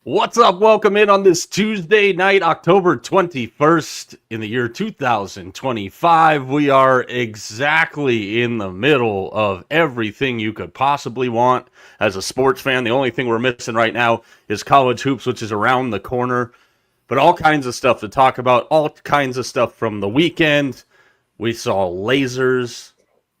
What's up? Welcome in on this Tuesday night, October 21st in the year 2025. We are exactly in the middle of everything you could possibly want as a sports fan. The only thing we're missing right now is college hoops, which is around the corner. But all kinds of stuff to talk about, all kinds of stuff from the weekend. We saw lasers.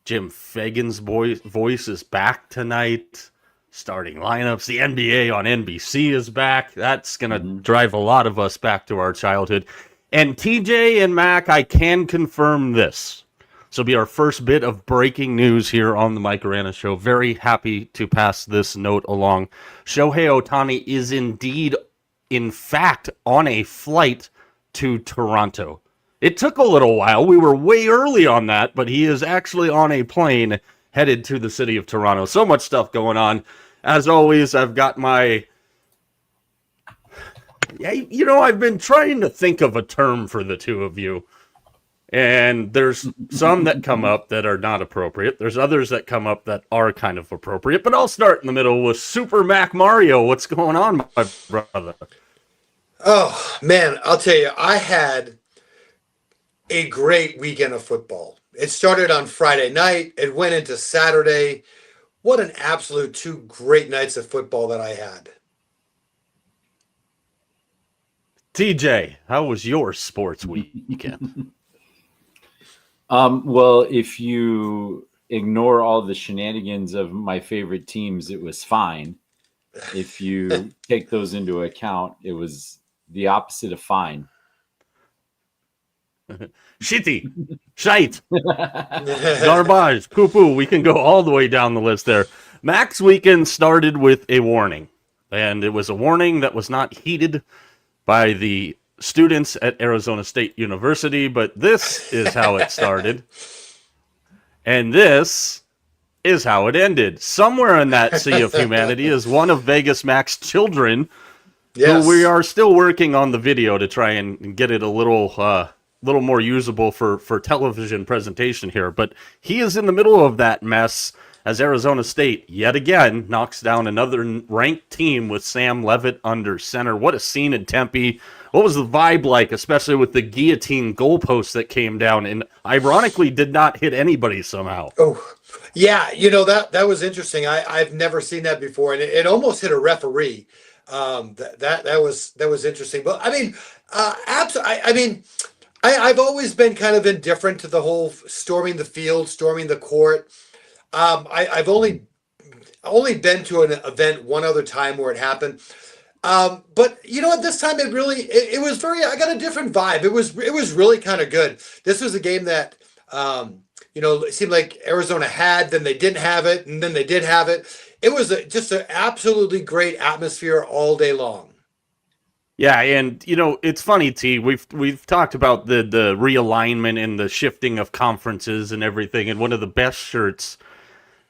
Jim Fagan's voice is back tonight. Starting lineups. The NBA on NBC is back. That's going to drive a lot of us back to our childhood. And TJ and Mac, I can confirm this. This will be our first bit of breaking news here on the Mike Arana Show. Very happy to pass this note along. Shohei Ohtani is indeed, in fact, on a flight to Toronto. It took a little while. We were way early on that, but he is actually on a plane headed to the city of Toronto. So much stuff going on. As always, I've got my... I've been trying to think of a term for the two of you. And there's some that come up that are not appropriate. There's others that come up that are kind of appropriate. But I'll start in the middle with Super Mac Mario. What's going on, my brother? Oh, man, I'll tell you, I had a great weekend of football. It started on Friday night. It went into Saturday. What an absolute two great nights of football that I had. TJ, how was your sports weekend? Well, if you ignore all the shenanigans of my favorite teams, it was fine. If you take those into account, it was the opposite of fine. Shitty, shite, garbage, poo-poo. We can go all the way down the list there. Mac's weekend started with a warning, and it was a warning that was not heeded by the students at Arizona State University, but this is how it started, and this is how it ended. Somewhere in that sea of humanity is one of Vegas Mac's children, who we are still working on the video to try and get it a little more usable for television presentation here. But he is in the middle of that mess as Arizona State, yet again, knocks down another ranked team with Sam Leavitt under center. What a scene in Tempe. What was the vibe like, especially with the guillotine goalpost that came down and ironically did not hit anybody somehow? Oh, yeah, that was interesting. I've never seen that before, and it almost hit a referee. That was interesting. But I mean, absolutely. I've always been kind of indifferent to the whole storming the field, storming the court. I've only been to an event one other time where it happened. But at this time it was I got a different vibe. It was really kind of good. This was a game that it seemed like Arizona had, then they didn't have it, and then they did have it. It was just an absolutely great atmosphere all day long. Yeah, and it's funny, T. We've talked about the realignment and the shifting of conferences and everything. And one of the best shirts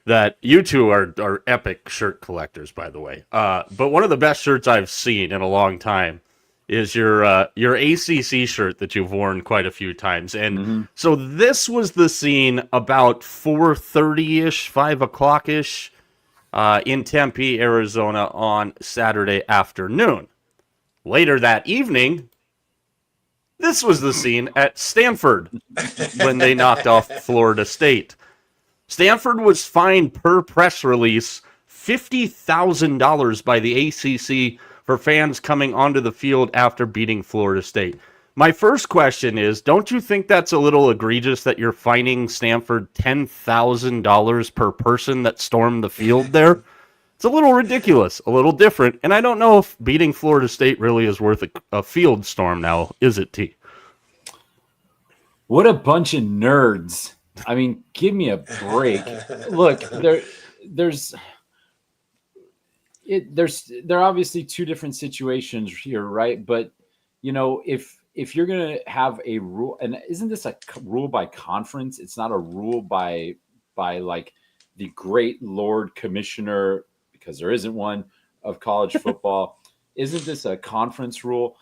that you two are epic shirt collectors, by the way. But one of the best shirts I've seen in a long time is your ACC shirt that you've worn quite a few times. And so this was the scene about 4:30-ish, 5 o'clock-ish in Tempe, Arizona on Saturday afternoon. Later that evening, this was the scene at Stanford when they knocked off Florida State. Stanford was fined per press release $50,000 by the ACC for fans coming onto the field after beating Florida State. My first question is, don't you think that's a little egregious that you're fining Stanford $10,000 per person that stormed the field there? It's a little ridiculous, a little different, and I don't know if beating Florida State really is worth a field storm now, is it, T? What a bunch of nerds. I mean, give me a break. Look, there are obviously two different situations here, right? But if you're going to have a rule, and isn't this a rule by conference? It's not a rule by like the great Lord Commissioner, because there isn't one, of college football. Isn't this a conference rule?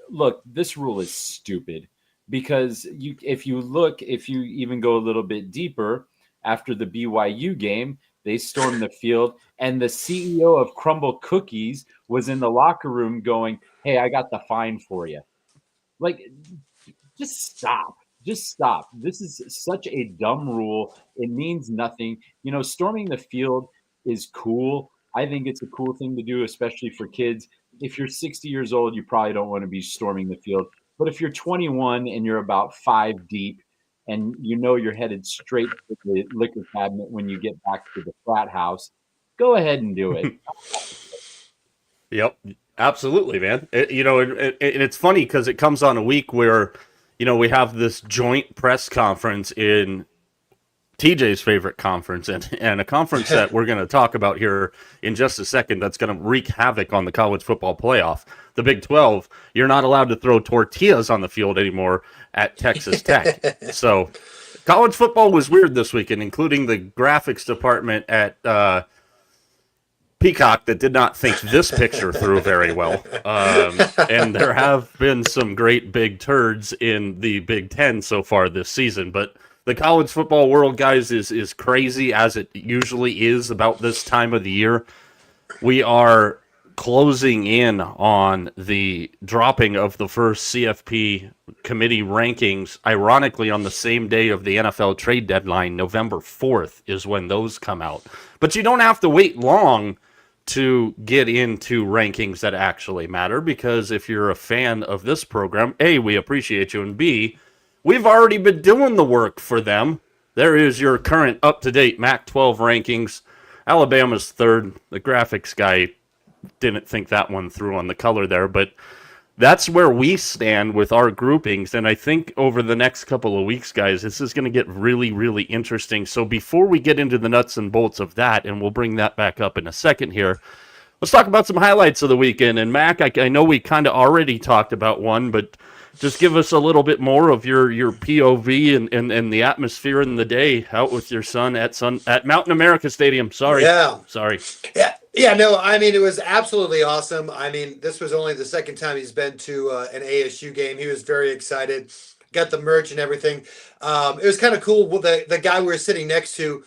Look, this rule is stupid because if you even go a little bit deeper after the BYU game, They stormed the field, and the CEO of Crumble Cookies was in the locker room going, "Hey, I got the fine for you." Like, just stop. Just stop. This is such a dumb rule. It means nothing. Storming the field is cool. I think it's a cool thing to do, especially for kids. If you're 60 years old, you probably don't want to be storming the field. But if you're 21 and you're about 5 deep and you're headed straight to the liquor cabinet when you get back to the frat house, go ahead and do it. Yep, absolutely, man. And it's funny because it comes on a week where, we have this joint press conference in TJ's favorite conference and a conference that we're going to talk about here in just a second that's going to wreak havoc on the college football playoff. The Big 12, you're not allowed to throw tortillas on the field anymore at Texas Tech. So college football was weird this weekend, including the graphics department at Peacock that did not think this picture through very well. And there have been some great big turds in the Big Ten so far this season, but the college football world, guys, is crazy as it usually is about this time of the year. We are closing in on the dropping of the first CFP committee rankings. Ironically, on the same day of the NFL trade deadline, November 4th is when those come out. But you don't have to wait long to get into rankings that actually matter, because if you're a fan of this program, A, we appreciate you, and B, we've already been doing the work for them. There is your current up-to-date Mac-12 rankings. Alabama's third. The graphics guy didn't think that one through on the color there, but that's where we stand with our groupings, and I think over the next couple of weeks, guys, this is going to get really, really interesting. So before we get into the nuts and bolts of that, and we'll bring that back up in a second here, let's talk about some highlights of the weekend. And Mac, I know we kind of already talked about one, but just give us a little bit more of your POV and the atmosphere in the day out with your son at Mountain America Stadium. Sorry. Yeah, no, I mean, it was absolutely awesome. I mean, this was only the second time he's been to an ASU game. He was very excited, got the merch and everything. It was kind of cool. Well, the guy we were sitting next to,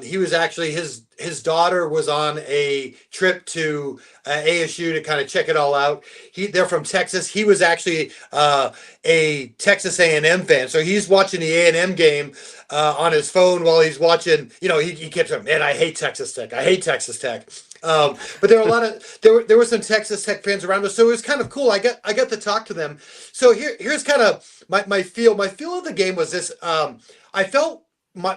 he was actually, his daughter was on a trip to ASU to kind of check it all out. They're from Texas. He was actually a Texas A&M fan, so he's watching the A&M game on his phone while he's watching. He kept saying, "Man, I hate Texas Tech. I hate Texas Tech." But there were there were some Texas Tech fans around us, so it was kind of cool. I got to talk to them. So here's kind of my feel. My feel of the game was this. I felt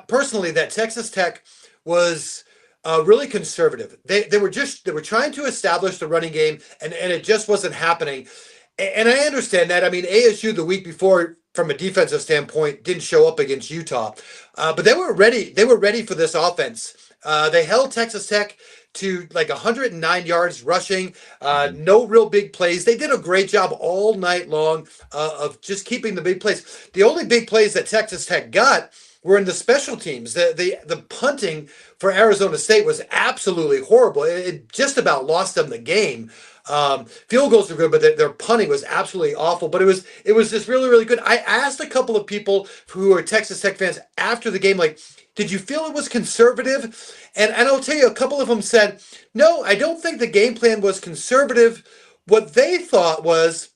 personally that Texas Tech was really conservative. They were trying to establish the running game, and it just wasn't happening. And I understand that. I mean, ASU the week before, from a defensive standpoint, didn't show up against Utah, but they were ready. They were ready for this offense. They held Texas Tech to like 109 yards rushing, no real big plays. They did a great job all night long of just keeping the big plays. The only big plays that Texas Tech got were in the special teams. The punting for Arizona State was absolutely horrible. It just about lost them the game. Field goals were good, but their punting was absolutely awful. But it was just really, really good. I asked a couple of people who are Texas Tech fans after the game, like, did you feel it was conservative? And I'll tell you, a couple of them said, no, I don't think the game plan was conservative. What they thought was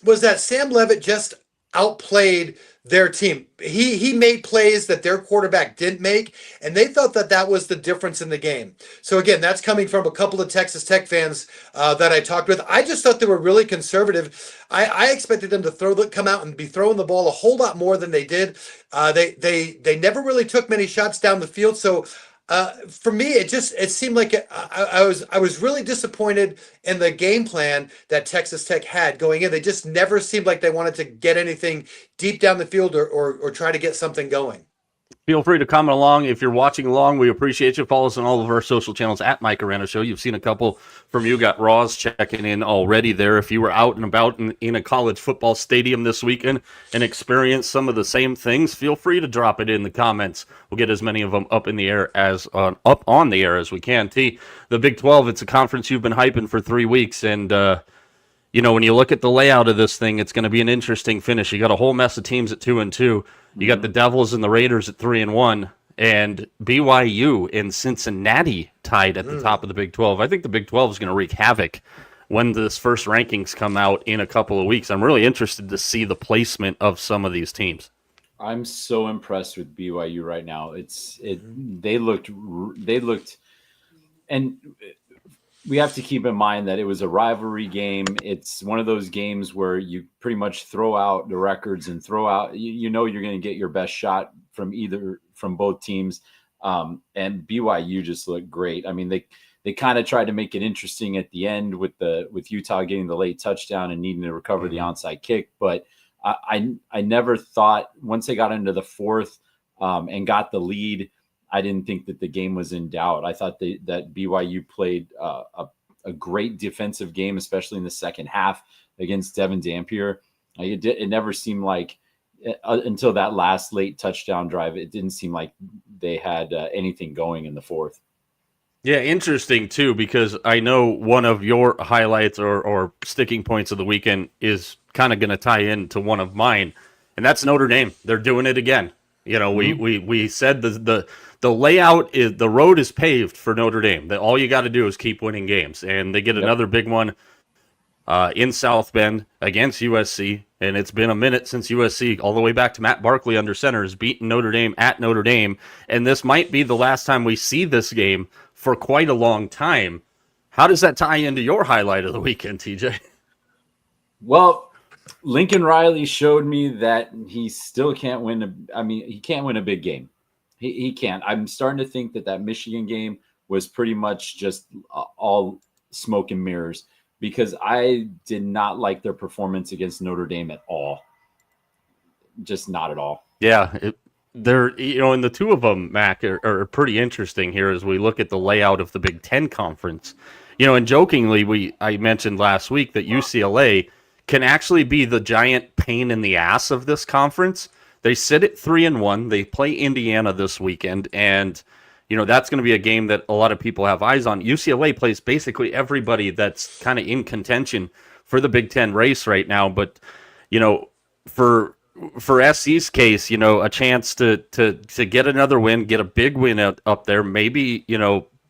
that Sam Levitt just outplayed their team. He made plays that their quarterback didn't make, and they thought that was the difference in the game. So again, that's coming from a couple of Texas Tech fans that I talked with. I just thought they were really conservative. I expected them to come out and be throwing the ball a whole lot more than they did. They never really took many shots down the field. So for me, it seemed like I was really disappointed in the game plan that Texas Tech had going in. They just never seemed like they wanted to get anything deep down the field or try to get something going. Feel free to comment along. If you're watching along, we appreciate you. Follow us on all of our social channels at Mike Arana Show. You've seen a couple from you. Got Roz checking in already there. If you were out and about in a college football stadium this weekend and experienced some of the same things, feel free to drop it in the comments. We'll get as many of them up on the air as we can. T, the Big 12, it's a conference you've been hyping for 3 weeks, and when you look at the layout of this thing, it's going to be an interesting finish. You got a whole mess of teams at 2-2. You got the Devils and the Raiders at 3-1, and BYU and Cincinnati tied at the top of the Big 12. I think the Big 12 is going to wreak havoc when this first rankings come out in a couple of weeks. I'm really interested to see the placement of some of these teams. I'm so impressed with BYU right now. They looked, and we have to keep in mind that it was a rivalry game. It's one of those games where you pretty much throw out the records and throw out, you're going to get your best shot from both teams. And BYU just looked great. I mean, they kind of tried to make it interesting at the end with Utah getting the late touchdown and needing to recover the onside kick. But I never thought, once they got into the fourth and got the lead, I didn't think that the game was in doubt. I thought that BYU played a great defensive game, especially in the second half against Devin Dampier. It never seemed like, until that last late touchdown drive, it didn't seem like they had anything going in the fourth. Yeah, interesting too, because I know one of your highlights or sticking points of the weekend is kind of going to tie into one of mine, and that's Notre Dame. They're doing it again. You know, we said the layout is, the road is paved for Notre Dame. That all you got to do is keep winning games, and they get another big one in South Bend against USC. And it's been a minute since USC, all the way back to Matt Barkley under center, has beaten Notre Dame at Notre Dame, and this might be the last time we see this game for quite a long time. How does that tie into your highlight of the weekend, TJ? Well, Lincoln Riley showed me that he still can't win. He can't win a big game. He can't. I'm starting to think that Michigan game was pretty much just all smoke and mirrors, because I did not like their performance against Notre Dame at all. Just not at all. Yeah, they're, and the two of them, Mac, are pretty interesting here as we look at the layout of the Big Ten Conference. And jokingly, I mentioned last week that UCLA can actually be the giant pain in the ass of this conference. They sit at 3-1. They play Indiana this weekend, and that's going to be a game that a lot of people have eyes on. UCLA plays basically everybody that's kind of in contention for the Big Ten race right now. But for SC's case, a chance to get another win, get a big win up there, maybe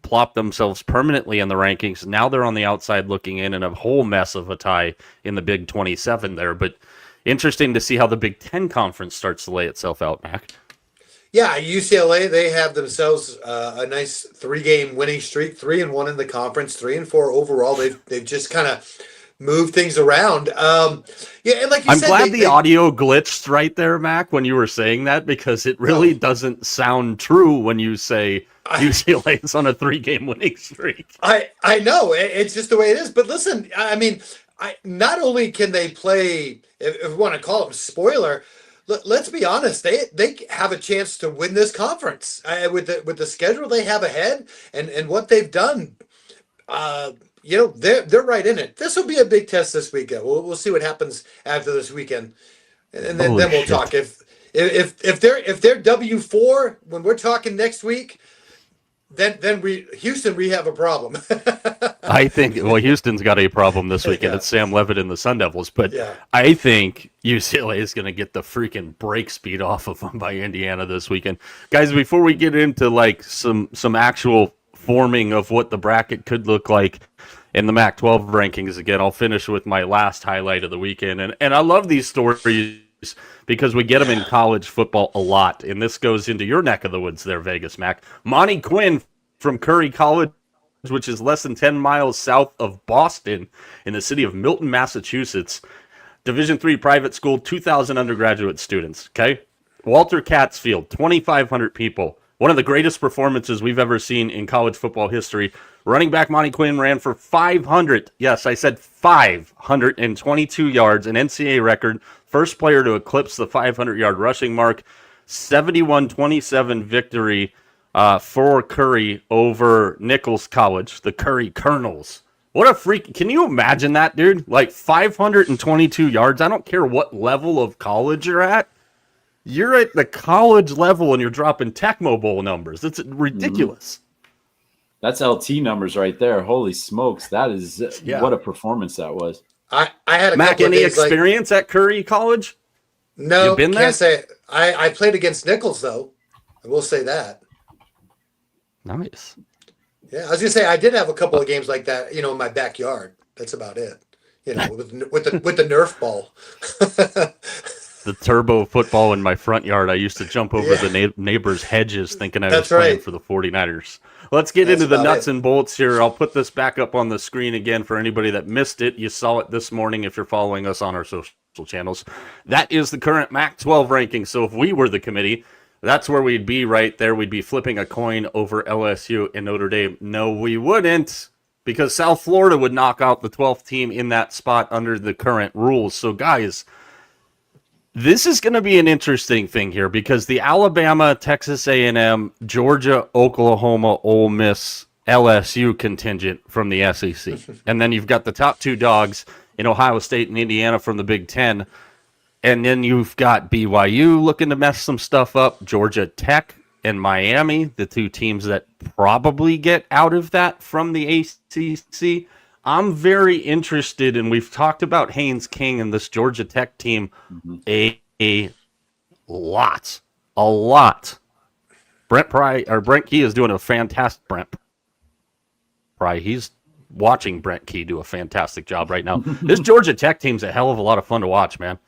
plop themselves permanently in the rankings. Now they're on the outside looking in a whole mess of a tie in the Big 27 there. But interesting to see how the Big Ten Conference starts to lay itself out, Mac. Yeah, UCLA, they have themselves a nice 3-game winning streak, 3-1 in the conference, 3-4 overall. They've just kind of moved things around. Yeah, and like you said, I'm glad the audio glitched right there, Mac, when you were saying that, because it really doesn't sound true when you say UCLA is on a 3-game winning streak. I know, it's just the way it is. But listen, I mean, not only can they play, if we want to call it spoiler, let's be honest, they have a chance to win this conference with the schedule they have ahead and what they've done. They're right in it. This will be a big test this weekend. We'll see what happens after this weekend, and then we'll talk. If they're W4 when we're talking next week, then Houston, we have a problem. I think, Houston's got a problem this weekend. Yeah. It's Sam Levitt and the Sun Devils, but yeah. I think UCLA is going to get the freaking break speed off of them by Indiana this weekend. Guys, before we get into some actual forming of what the bracket could look like in the Mac-12 rankings, again, I'll finish with my last highlight of the weekend. And I love these stories because we get them in college football a lot. And this goes into your neck of the woods there, Vegas, Mac. Monty Quinn from Curry College, which is less than 10 miles south of Boston in the city of Milton, Massachusetts. Division III private school, 2,000 undergraduate students, okay? Walter Katz Field, 2,500 people. One of the greatest performances we've ever seen in college football history. Running back Monty Quinn ran for 500, yes, I said 522 yards, an NCAA record. First player to eclipse the 500-yard rushing mark. 71-27 victory for Curry over Nichols College, the Curry Colonels. What a freak. Can you imagine that, dude? Like 522 yards. I don't care what level of college you're at. You're at the college level and you're dropping Tecmo Bowl numbers. It's ridiculous. That's LT numbers right there. Holy smokes. That is what a performance that was. I had a Mac, couple of any days, experience at Curry College? No, you been there? can't say. I played against Nichols, though. I will say that. Nice. Yeah, I was gonna say I did have a couple of games like that, in my backyard. That's about it. With the Nerf ball. The turbo football in my front yard. I used to jump over Yeah, the neighbor's hedges thinking I was that's playing right. for the 49ers. Let's get That's into the about nuts it. and bolts here. I'll put this back up on the screen again for anybody that missed it. You saw it this morning if you're following us on our social channels. That is the current Mac 12 ranking. So if we were the committee, that's where we'd be right there. We'd be flipping a coin over LSU and Notre Dame. No, we wouldn't, because South Florida would knock out the 12th team in that spot under the current rules. So, guys, this is going to be an interesting thing here because the Alabama, Texas A&M, Georgia, Oklahoma, Ole Miss, LSU contingent from the SEC. And then you've got the top two dogs in Ohio State and Indiana from the Big Ten. And then you've got BYU looking to mess some stuff up, Georgia Tech and Miami, the two teams that probably get out of that from the ACC. I'm very interested, and we've talked about Haynes King and this Georgia Tech team a lot. A lot. Brent Key is doing a fantastic he's watching Brent Key do a fantastic job right now. This Georgia Tech team's a hell of a lot of fun to watch, man.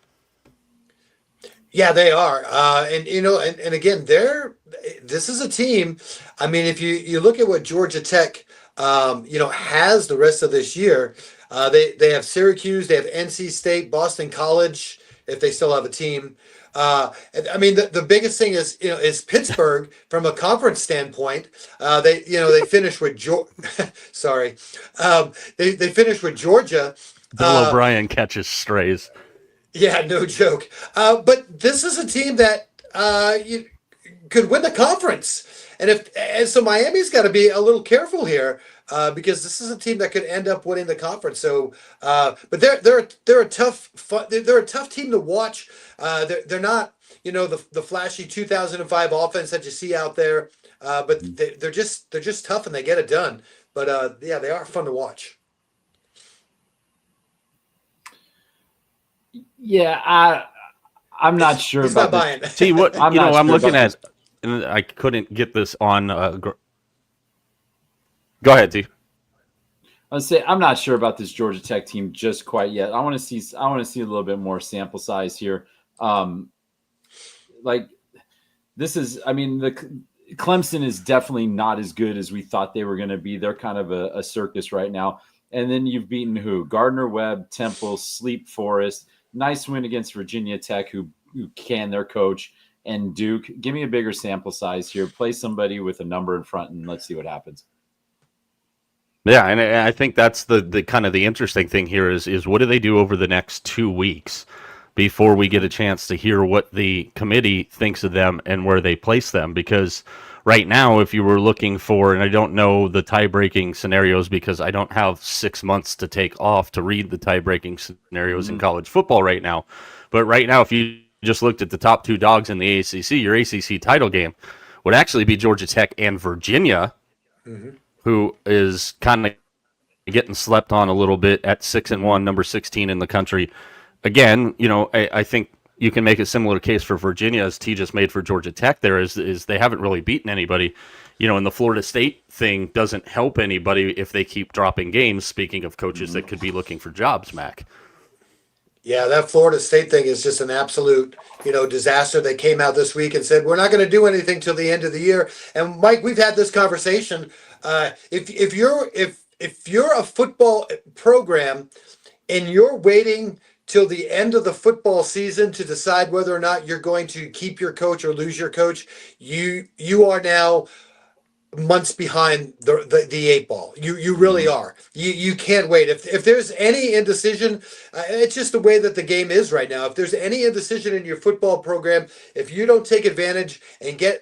Yeah, they are, and again, this is a team. I mean, if you look at what Georgia Tech, has the rest of this year, they have Syracuse, they have NC State, Boston College, if they still have a team. I mean, the biggest thing is Pittsburgh from a conference standpoint. They finished with sorry, they finished with Georgia. Bill O'Brien catches strays. Yeah, no joke. But this is a team that you could win the conference, and so Miami's got to be a little careful here because this is a team that could end up winning the conference. So, but they're a tough team to watch. They're not the flashy 2005 offense that you see out there, but they're just tough and they get it done. But yeah, they are fun to watch. Yeah, I'm not sure He's about not buying. See what I'm looking at, this. and I couldn't get this on. Go ahead, T. I'll say I'm not sure about this Georgia Tech team just quite yet. I want to see a little bit more sample size here. Like this is, I mean, the Clemson is definitely not as good as we thought they were going to be. They're kind of a circus right now. And then you've beaten who? Gardner Webb, Temple, Sleep Forest. Nice win against Virginia Tech, who can their coach, and Duke. Give me a bigger sample size here. Play somebody with a number in front, and let's see what happens. Yeah, and I think that's the kind of the interesting thing here is what do they do over the next 2 weeks before we get a chance to hear what the committee thinks of them and where they place them? Because right now, if you were looking for, and I don't know the tie-breaking scenarios because I don't have 6 months to take off to read the tie-breaking scenarios in college football right now. But right now, if you just looked at the top two dogs in the ACC, your ACC title game would actually be Georgia Tech and Virginia, who is kind of getting slept on a little bit at 6-1, number 16 in the country. Again, I think you can make a similar case for Virginia as T just made for Georgia Tech. There is they haven't really beaten anybody, and the Florida State thing doesn't help anybody if they keep dropping games. Speaking of coaches that could be looking for jobs, Mac. Yeah, that Florida State thing is just an absolute, disaster. They came out this week and said, we're not going to do anything till the end of the year. And Mike, we've had this conversation. If you're a football program and you're waiting till the end of the football season to decide whether or not you're going to keep your coach or lose your coach, you are now months behind the eight ball. You really are. You can't wait. If there's any indecision, it's just the way that the game is right now. If there's any indecision in your football program, if you don't take advantage and get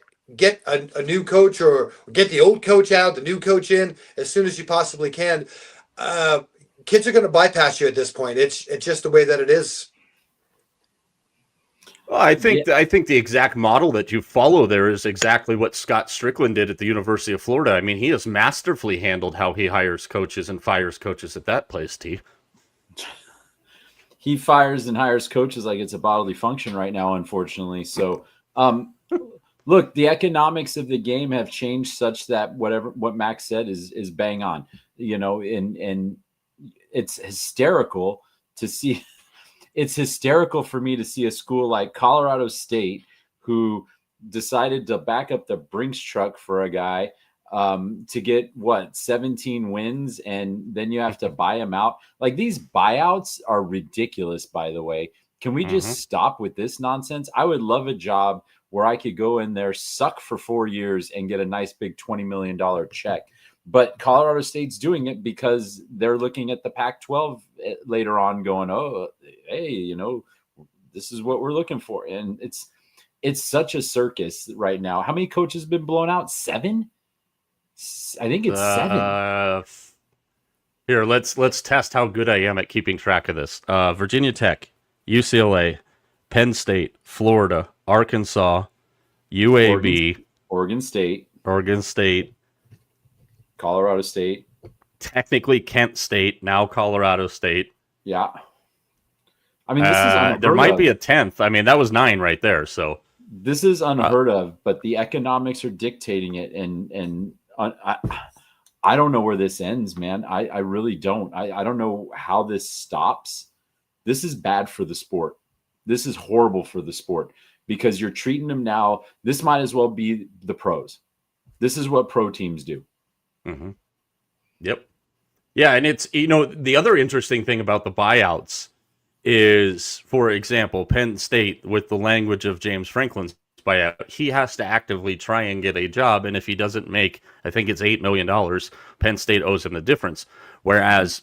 a new coach or get the old coach out, the new coach in as soon as you possibly can, kids are going to bypass you at this point. It's just the way that it is. Well, I think the exact model that you follow there is exactly what Scott Strickland did at the University of Florida. I mean, he has masterfully handled how he hires coaches and fires coaches at that place, T. He fires and hires coaches like it's a bodily function right now, unfortunately. So Look, the economics of the game have changed such that what Max said is bang on. And it's hysterical to see. It's hysterical for me to see a school like Colorado State who decided to back up the Brinks truck for a guy to get 17 wins, and then you have to buy him out. Like, these buyouts are ridiculous, by the way. Can we just stop with this nonsense? I would love a job where I could go in there, suck for 4 years, and get a nice big $20 million check. But Colorado State's doing it because they're looking at the Pac-12 later on going, oh, hey, this is what we're looking for. And it's such a circus right now. How many coaches have been blown out? 7? I think it's 7. Here, let's test how good I am at keeping track of this. Virginia Tech, UCLA, Penn State, Florida, Arkansas, UAB, Oregon State, Colorado State, technically Kent State, now Colorado State. Yeah. I mean, this is unheard there might of. be a 10th. I mean, that was 9 right there. So this is unheard of, but the economics are dictating it. And I don't know where this ends, man. I really don't. I don't know how this stops. This is bad for the sport. This is horrible for the sport because you're treating them now. This might as well be the pros. This is what pro teams do. Mm-hmm. Yep. Yeah, and it's, the other interesting thing about the buyouts is, for example, Penn State, with the language of James Franklin's buyout, he has to actively try and get a job, and if he doesn't make, I think it's $8 million, Penn State owes him the difference. Whereas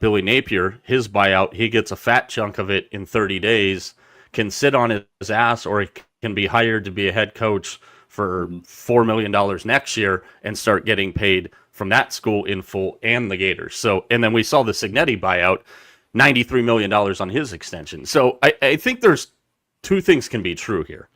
Billy Napier, his buyout, he gets a fat chunk of it in 30 days, can sit on his ass, or he can be hired to be a head coach for $4 million next year and start getting paid from that school in full and the Gators. So, and then we saw the Cignetti buyout, $93 million on his extension. So I think there's two things can be true here.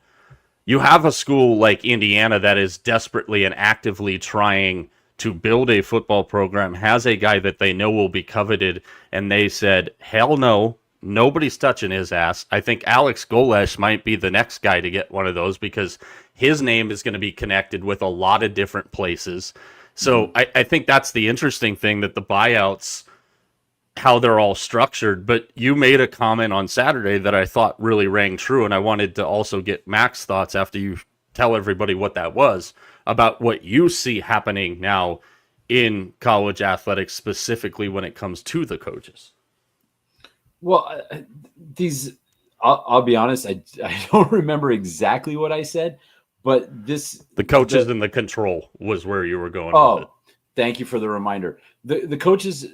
You have a school like Indiana that is desperately and actively trying to build a football program, has a guy that they know will be coveted, and they said, hell no, nobody's touching his ass. I think Alex Golesh might be the next guy to get one of those because his name is going to be connected with a lot of different places. So I think that's the interesting thing, that the buyouts, how they're all structured. But you made a comment on Saturday that I thought really rang true, and I wanted to also get Mac's thoughts after you tell everybody what that was, about what you see happening now in college athletics, specifically when it comes to the coaches. Well, I'll be honest, I don't remember exactly what I said, but the coaches and the control was where you were going. Oh, with it. Thank you for the reminder. The coaches,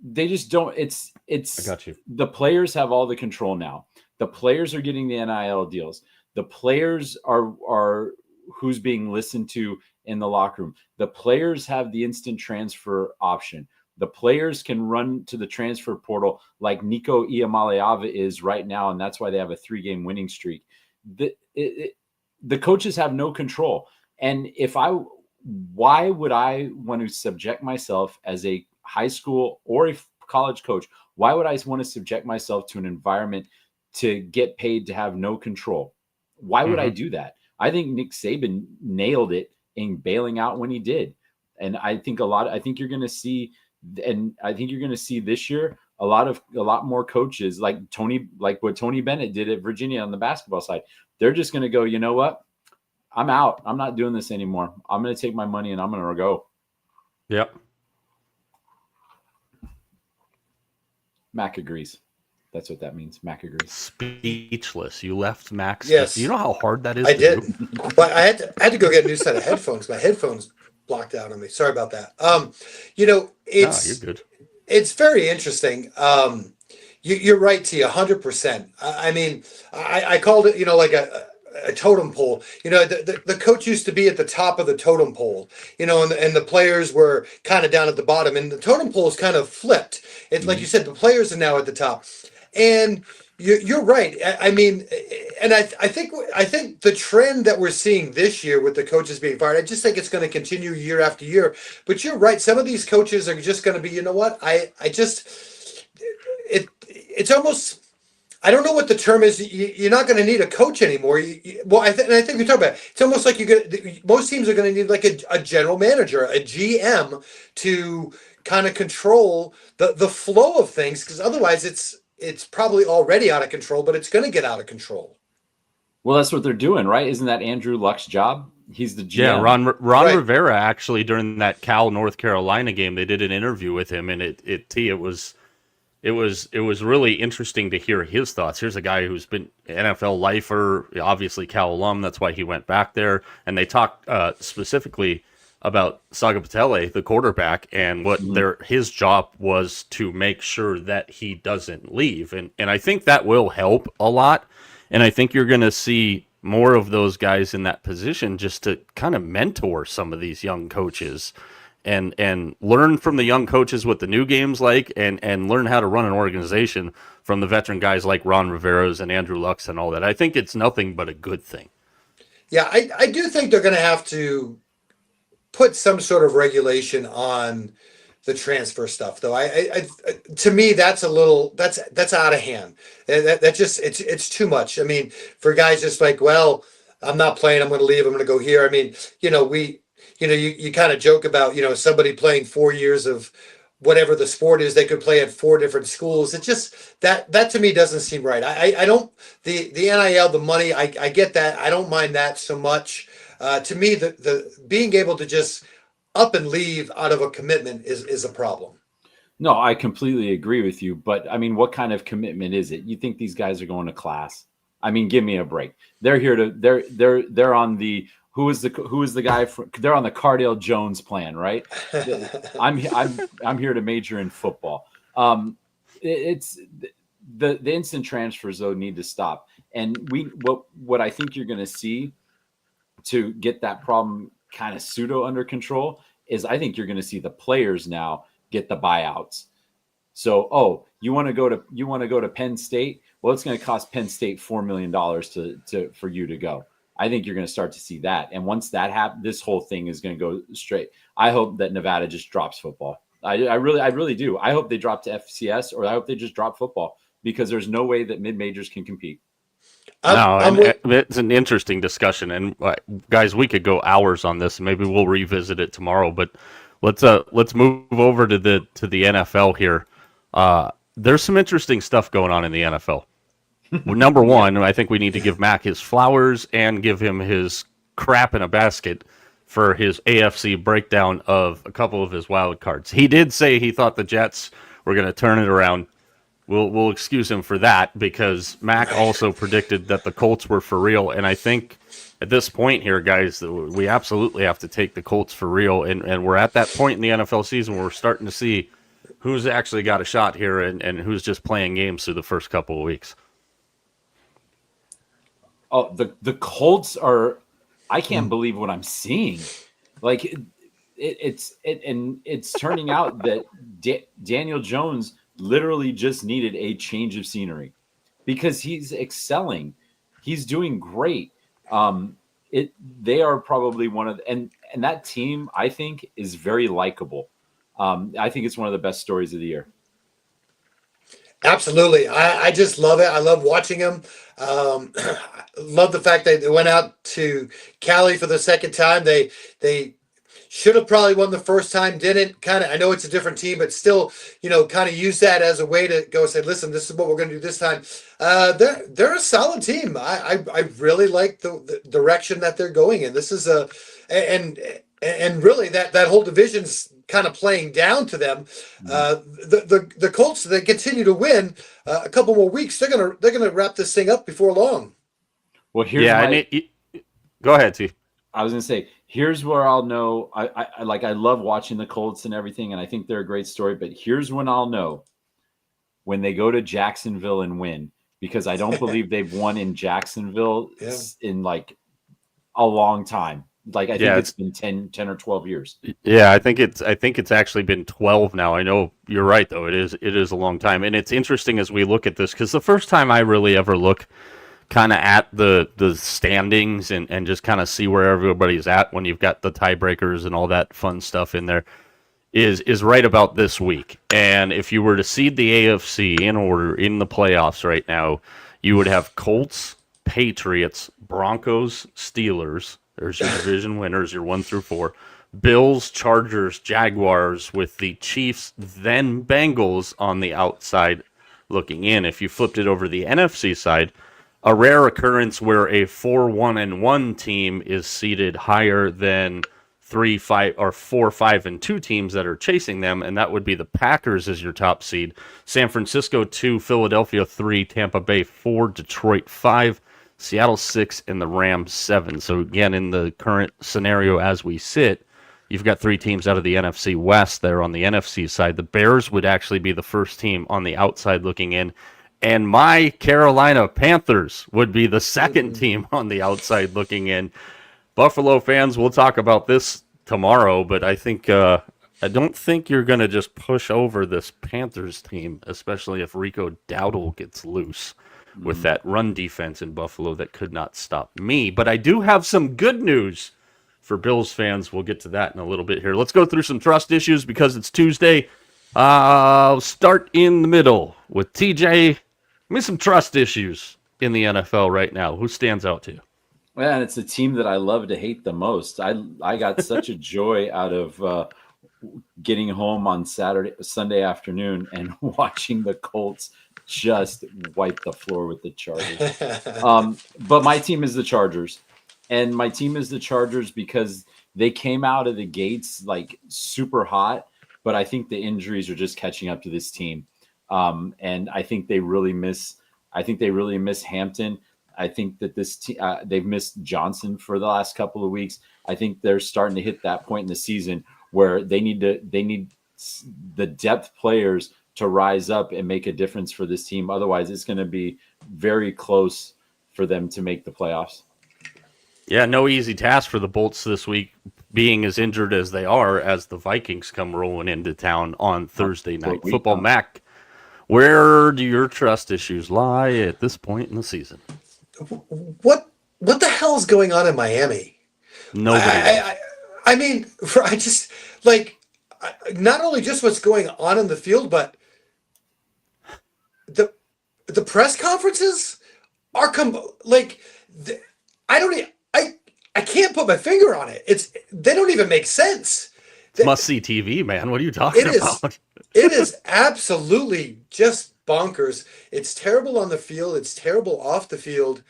they just don't. It's. I got you. The players have all the control now. The players are getting the NIL deals. The players are who's being listened to in the locker room. The players have the instant transfer option. The players can run to the transfer portal like Nico Iamaleava is right now, and that's why they have a 3-game winning streak. The coaches have no control. And why would I want to subject myself as a high school or a college coach? Why would I want to subject myself to an environment to get paid to have no control? Why would I do that? I think Nick Saban nailed it in bailing out when he did. And I think you're going to see, and I think you're going to see this year, a lot more coaches like what Tony Bennett did at Virginia on the basketball side. They're just going to go, you know what? I'm out. I'm not doing this anymore. I'm going to take my money and I'm going to go. Yep. Mac agrees. That's what that means. Mac agrees. Speechless. You left Max. Yes. You know how hard that is? I did. But I had to go get a new set of headphones. My headphones blocked out on me. Sorry about that. You're good. It's very interesting. You're right, T, 100%. I mean, I called it, like a totem pole. The coach used to be at the top of the totem pole, and the players were kind of down at the bottom, and the totem pole is kind of flipped. It's like you said, the players are now at the top, and you're right. I mean, and I think the trend that we're seeing this year with the coaches being fired, I just think it's going to continue year after year. But you're right. Some of these coaches are just going to be, it's almost, I don't know what the term is. You're not going to need a coach anymore. Well, and I think we talked about it. It's almost like most teams are going to need like a general manager, a GM, to kind of control the flow of things, because otherwise it's probably already out of control, but it's going to get out of control. Well, that's what they're doing, right? Isn't that Andrew Luck's job? He's the GM. Yeah, Ron Right. Rivera actually, during that Cal North Carolina game, they did an interview with him, and it was really interesting to hear his thoughts. Here's a guy who's been NFL lifer, obviously Cal alum. That's why he went back there. And they talked specifically about Sagapatele, the quarterback, and what his job was to make sure that he doesn't leave. And I think that will help a lot. And I think you're going to see more of those guys in that position just to kind of mentor some of these young coaches and learn from the young coaches what the new game's like, and learn how to run an organization from the veteran guys like Ron Rivera's and Andrew Luck's and all that. I think it's nothing but a good thing. Yeah, I do think they're going to have to put some sort of regulation on the transfer stuff, though. I to me, that's out of hand. That just it's too much. I mean, for guys just like, well, I'm not playing, I'm going to leave, I'm going to go here. I mean, you kind of joke about, somebody playing 4 years of whatever the sport is, they could play at 4 different schools. It just that to me doesn't seem right. I don't the NIL, the money, I get that. I don't mind that so much. To me, the being able to just up and leave out of a commitment is a problem. No, I completely agree with you. But I mean, what kind of commitment is it? You think these guys are going to class? I mean, give me a break. They're here to they're on the who is the guy they're on the Cardale Jones plan, right? I'm here to major in football. It's the instant transfers though need to stop. And what I think you're going to see to get that problem kind of pseudo under control is I think you're going to see the players now get the buyouts. So, you want to go to Penn State? Well, it's going to cost Penn State $4 million for you to go. I think you're going to start to see that. And once that happens, this whole thing is going to go straight. I hope that Nevada just drops football. I really do. I hope they drop to FCS, or I hope they just drop football, because there's no way that mid-majors can compete. It's an interesting discussion, and guys, we could go hours on this, and maybe we'll revisit it tomorrow. But let's move over to the NFL here. There's some interesting stuff going on in the NFL. Number one, I think we need to give Mac his flowers and give him his crap in a basket for his AFC breakdown of a couple of his wild cards. He did say he thought the Jets were going to turn it around. We'll excuse him for that, because Mac also predicted that the Colts were for real. And I think at this point here, guys, we absolutely have to take the Colts for real. And we're at that point in the NFL season where we're starting to see who's actually got a shot here and who's just playing games through the first couple of weeks. Oh, the Colts are, I can't believe what I'm seeing. Like it's turning out that Daniel Jones literally just needed a change of scenery, because he's excelling. He's doing great. They are probably one of and that team, I think, is very likable. I think it's one of the best stories of the year. Absolutely. I just love it. I love watching him. Love the fact that they went out to Cali for the second time. They should have probably won the first time, didn't. I know it's a different team, but still, kind of use that as a way to go say, listen, this is what we're going to do this time. They're a solid team. I really like the direction that they're going in. This is and really that whole division's kind of playing down to them. The Colts, they continue to win a couple more weeks. They're gonna wrap this thing up before long. Well, here's go ahead, T. I was gonna say, here's where I'll know. I love watching the Colts and everything, and I think they're a great story. But here's when I'll know: when they go to Jacksonville and win, because I don't believe they've won in Jacksonville in like a long time. Like I think it's been 10 or 12 years. Yeah, I think it's actually been 12 now. I know you're right though. It is a long time. And it's interesting as we look at this, because the first time I really ever look kind of at the standings and just kind of see where everybody's at when you've got the tiebreakers and all that fun stuff in there, is right about this week. And if you were to seed the AFC in order in the playoffs right now, you would have Colts, Patriots, Broncos, Steelers. There's your division winners, your 1 through 4. Bills, Chargers, Jaguars, with the Chiefs, then Bengals on the outside looking in. If you flipped it over the NFC side, a rare occurrence where a 4-1-1 team is seated higher than 3-5 or 4-5-2 teams that are chasing them, and that would be the Packers as your top seed. San Francisco 2, Philadelphia 3, Tampa Bay 4, Detroit 5, Seattle 6, and the Rams 7. So again, in the current scenario as we sit, you've got 3 teams out of the NFC West there on the NFC side. The Bears would actually be the first team on the outside looking in, and my Carolina Panthers would be the second team on the outside looking in. Buffalo fans, we'll talk about this tomorrow, but I don't think you're going to just push over this Panthers team, especially if Rico Dowdle gets loose with that run defense in Buffalo that could not stop me. But I do have some good news for Bills fans. We'll get to that in a little bit here. Let's go through some trust issues because it's Tuesday. I'll start in the middle with TJ. Give me some trust issues in the NFL right now. Who stands out to you? Man, it's a team that I love to hate the most. I got such a joy out of getting home on Sunday afternoon and watching the Colts just wipe the floor with the Chargers. But my team is the Chargers, and my team is the Chargers because they came out of the gates like super hot, but I think the injuries are just catching up to this team. And I think they really miss Hampton. I think that they've missed Johnson for the last couple of weeks. I think they're starting to hit that point in the season where they need the depth players to rise up and make a difference for this team. Otherwise, it's going to be very close for them to make the playoffs. Yeah, no easy task for the Bolts this week, being as injured as they are as the Vikings come rolling into town on Thursday night football. Mac, where do your trust issues lie at this point in the season? What the hell is going on in Miami? Nobody. I mean, I just not only just what's going on in the field, but the press conferences are I can't put my finger on it. They don't even make sense. It's must-see TV, man. What are you talking about? It is absolutely just bonkers. It's terrible on the field. It's terrible off the field.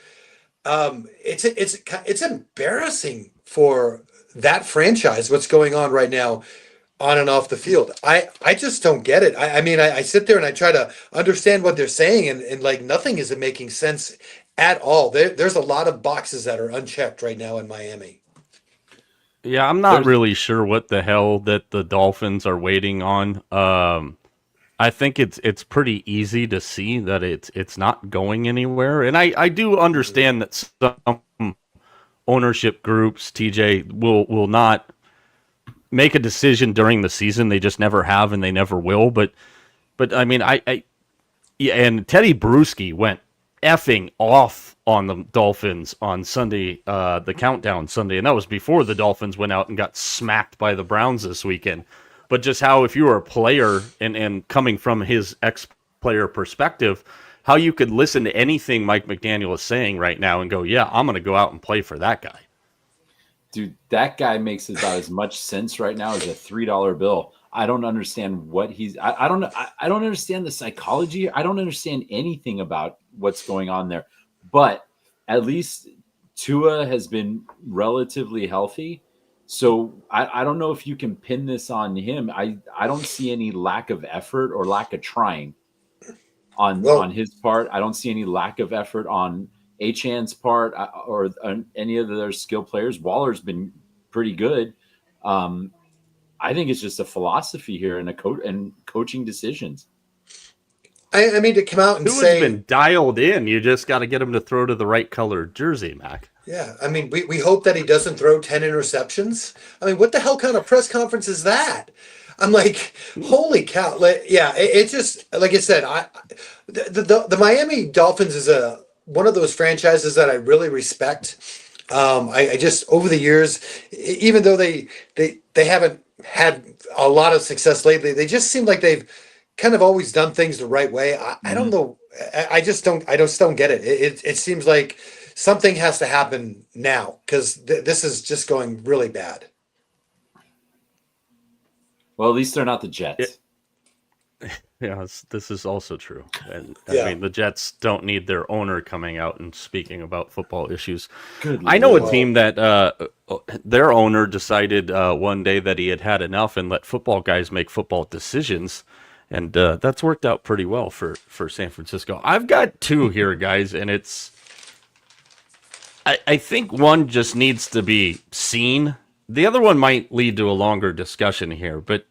It's embarrassing for that franchise, what's going on right now on and off the field. I just don't get it. I mean, I sit there and I try to understand what they're saying, and like nothing is making sense at all. There's a lot of boxes that are unchecked right now in Miami. Yeah, I'm not really sure what the hell that the Dolphins are waiting on. I think it's pretty easy to see that it's not going anywhere. And I do understand that some ownership groups, TJ, will not make a decision during the season. They just never have and they never will. But I mean, yeah, and Teddy Bruschi went effing off on the Dolphins on Sunday, the countdown Sunday, and that was before the Dolphins went out and got smacked by the Browns this weekend. But just how, if you were a player and coming from his ex-player perspective, how you could listen to anything Mike McDaniel is saying right now and go, yeah, I'm going to go out and play for that guy. Dude, that guy makes about as much sense right now as a $3 bill. I don't understand what he's. I don't know. I don't understand the psychology. I don't understand anything about what's going on there. But at least Tua has been relatively healthy. So I don't know if you can pin this on him. I don't see any lack of effort or lack of trying on his part. I don't see any lack of effort on Achan's part or any of their skill players. Waller's been pretty good. I think it's just a philosophy here and coaching decisions. I mean, to come out and say Tua's been dialed in. You just got to get him to throw to the right color jersey, Mac. Yeah, I mean, we hope that he doesn't throw 10 interceptions. I mean, what the hell kind of press conference is that? I'm like, holy cow! Yeah, it just, like I said, the Miami Dolphins is one of those franchises that I really respect. I just, over the years, even though they haven't had a lot of success lately. They just seem like they've kind of always done things the right way. I don't Mhm. know. I just don't get it. It seems like something has to happen now because this is just going really bad. Well, at least they're not the It, Jets. yeah, this is also true. And I Yeah. mean, the Jets don't need their owner coming out and speaking about football issues. Good I know a Lord. team that their owner decided one day that he had had enough and let football guys make football decisions. And that's worked out pretty well for San Francisco. I've got two here, guys, and I think one just needs to be seen. The other one might lead to a longer discussion here, but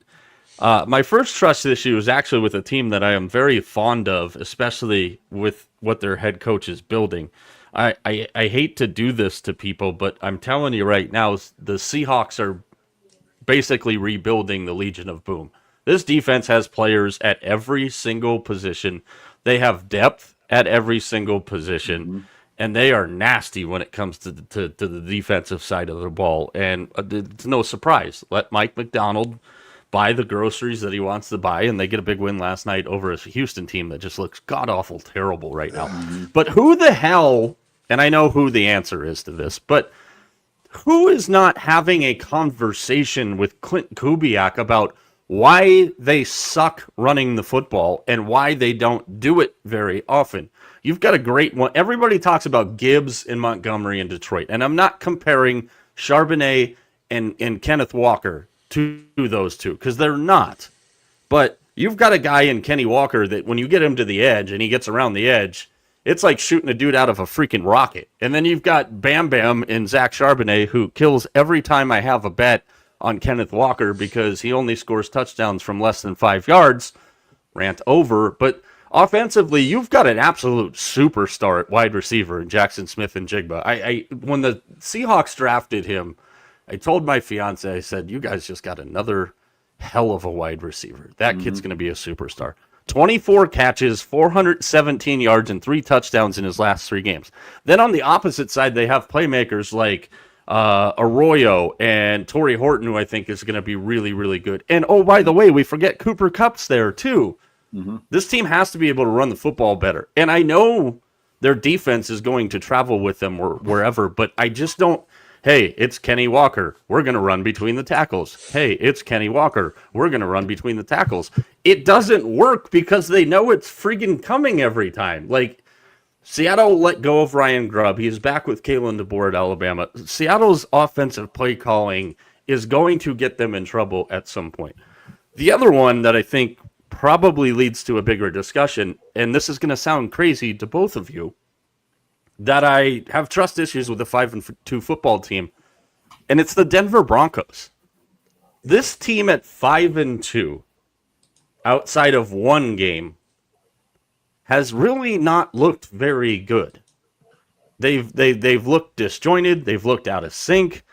my first trust issue is actually with a team that I am very fond of, especially with what their head coach is building. I hate to do this to people, but I'm telling you right now, the Seahawks are basically rebuilding the Legion of Boom. This defense has players at every single position. They have depth at every single position, Mm-hmm. and they are nasty when it comes to the defensive side of the ball. And it's no surprise. Let Mike McDonald buy the groceries that he wants to buy, and they get a big win last night over a Houston team that just looks god awful terrible right now. Mm-hmm. But who the hell? And I know who the answer is to this, but who is not having a conversation with Clint Kubiak about why they suck running the football and why they don't do it very often? You've got a great one. Everybody talks about Gibbs in Montgomery and Detroit, and I'm not comparing Charbonnet and Kenneth Walker to those two because they're not. But you've got a guy in Kenny Walker that when you get him to the edge and he gets around the edge, it's like shooting a dude out of a freaking rocket. And then you've got Bam Bam and Zach Charbonnet, who kills every time I have a bet on Kenneth Walker because he only scores touchdowns from less than 5 yards. Rant over. But offensively, you've got an absolute superstar at wide receiver in Jackson Smith and Jigba. I when the Seahawks drafted him, I told my fiance, I said, you guys just got another hell of a wide receiver. That kid's going to be a superstar. 24 catches, 417 yards, and 3 touchdowns in his last 3 games. Then on the opposite side, they have playmakers like Arroyo and Torrey Horton, who I think is going to be really, really good. And oh, by the way, we forget Cooper Kupp's there too. Mm-hmm. This team has to be able to run the football better. And I know their defense is going to travel with them wherever, but I just don't. Hey, it's Kenny Walker. We're going to run between the tackles. Hey, it's Kenny Walker. We're going to run between the tackles. It doesn't work because they know it's friggin' coming every time. Like, Seattle let go of Ryan Grubb. He's back with Kalen DeBoer at Alabama. Seattle's offensive play calling is going to get them in trouble at some point. The other one that I think probably leads to a bigger discussion, and this is going to sound crazy to both of you, that I have trust issues with the 5-2 football team, and it's the Denver Broncos. This team at 5-2, outside of one game, has really not looked very good. They've looked disjointed, they've looked out of sync,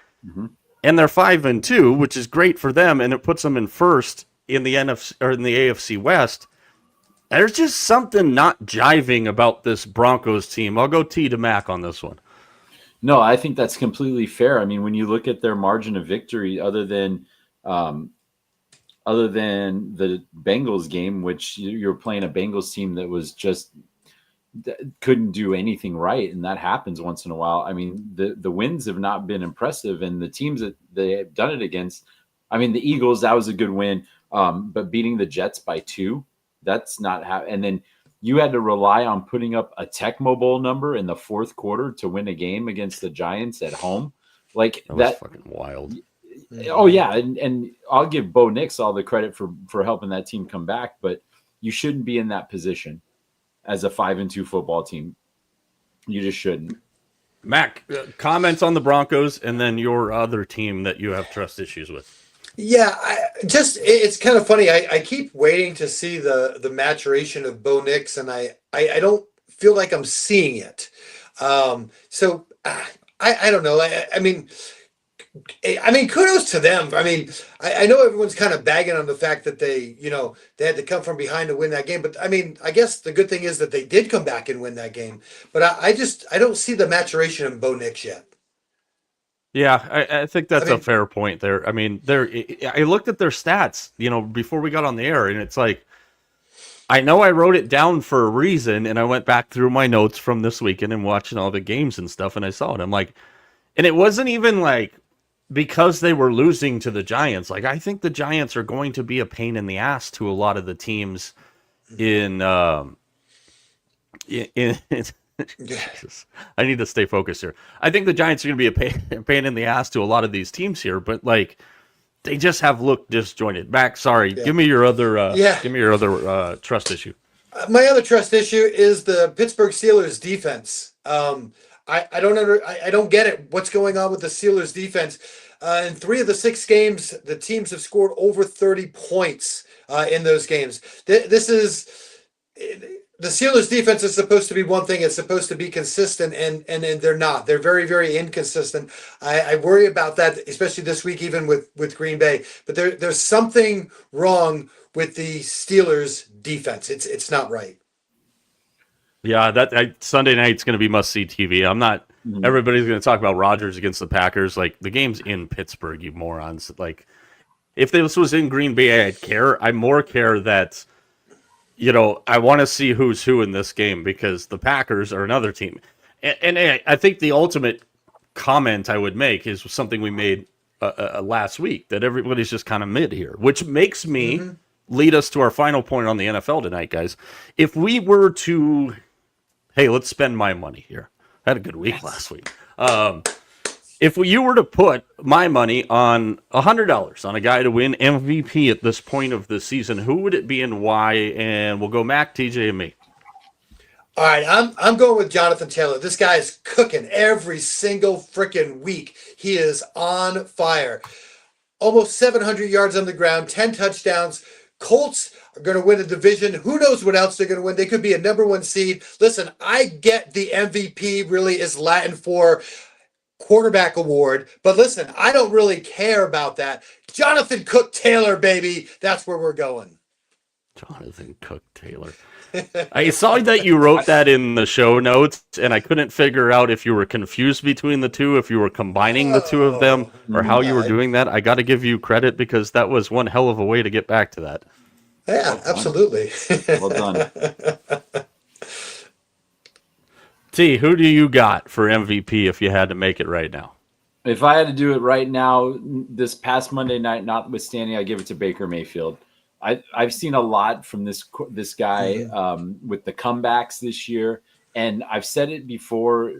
and they're 5-2, which is great for them, and it puts them in first in the NFC or in the AFC West. There's just something not jiving about this Broncos team. I'll go T to Mac on this one. No, I think that's completely fair. I mean, when you look at their margin of victory, other than the Bengals game, which you're playing a Bengals team that was just couldn't do anything right, and that happens once in a while. I mean, the wins have not been impressive, and the teams that they have done it against. I mean, the Eagles, that was a good win, but beating the Jets by 2. That's not how. And then you had to rely on putting up a Tecmo Bowl number in the 4th quarter to win a game against the Giants at home. Like That was fucking wild. Oh yeah, and I'll give Bo Nix all the credit for helping that team come back, but you shouldn't be in that position as a 5-2 football team. You just shouldn't. Mac, comments on the Broncos and then your other team that you have trust issues with. Yeah, it's kind of funny. I keep waiting to see the maturation of Bo Nix, and I don't feel like I'm seeing it. So I don't know. I mean, kudos to them. I mean, I know everyone's kind of bagging on the fact that they had to come from behind to win that game. But I mean, I guess the good thing is that they did come back and win that game. But I don't see the maturation in Bo Nix yet. Yeah, I think I that's a mean, fair point there. I mean, I looked at their stats, before we got on the air, and it's like, I know I wrote it down for a reason, and I went back through my notes from this weekend and watching all the games and stuff, and I saw it. I'm like, and it wasn't even like because they were losing to the Giants. Like, I think the Giants are going to be a pain in the ass to a lot of the teams in Jesus. I need to stay focused here. I think the Giants are going to be a pain in the ass to a lot of these teams here, but like they just have looked disjointed. Mac, sorry, yeah, yeah. give me your other trust issue. My other trust issue is the Pittsburgh Steelers defense. I don't get it. What's going on with the Steelers defense? In 3 of the 6 games, the teams have scored over 30 points in those games. This is the Steelers defense is supposed to be one thing. It's supposed to be consistent, and they're not. They're very, very inconsistent. I worry about that, especially this week, even with Green Bay. But there's something wrong with the Steelers defense. It's not right. Yeah, Sunday night's going to be must see TV. I'm not. Everybody's going to talk about Rodgers against the Packers. Like the game's in Pittsburgh, you morons. Like if this was in Green Bay, I'd care. I more care that I want to see who's who in this game because the Packers are another team. And I think the ultimate comment I would make is something we made last week, that everybody's just kind of mid here, which makes me lead us to our final point on the NFL tonight, guys. If we were to, hey, let's spend my money here. I had a good week last week. If you were to put my money on $100 on a guy to win MVP at this point of the season, who would it be and why? And we'll go Mac, TJ, and me. All right, I'm going with Jonathan Taylor. This guy is cooking every single freaking week. He is on fire. Almost 700 yards on the ground, 10 touchdowns. Colts are going to win the division. Who knows what else they're going to win? They could be a #1 seed. Listen, I get the MVP really is Latin for quarterback award, but listen, I don't really care about that. Jonathan Cook Taylor, baby. That's where we're going. Jonathan Cook Taylor. I saw that you wrote that in the show notes, and I couldn't figure out if you were confused between the two, if you were combining the two of them, or how you were doing that. I got to give you credit because that was one hell of a way to get back to that. Yeah, absolutely. Well done. T, who do you got for MVP if you had to make it right now? If I had to do it right now, this past Monday night, notwithstanding, I give it to Baker Mayfield. I've seen a lot from this guy with the comebacks this year, and I've said it before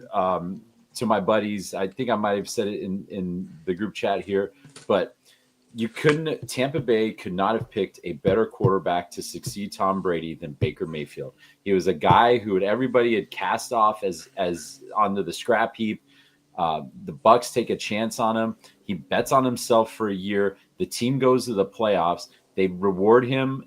to my buddies. I think I might have said it in the group chat here, but Tampa Bay could not have picked a better quarterback to succeed Tom Brady than Baker Mayfield. He was a guy who everybody had cast off as onto the scrap heap. The Bucs take a chance on him. He bets on himself for a year. The team goes to the playoffs. They reward him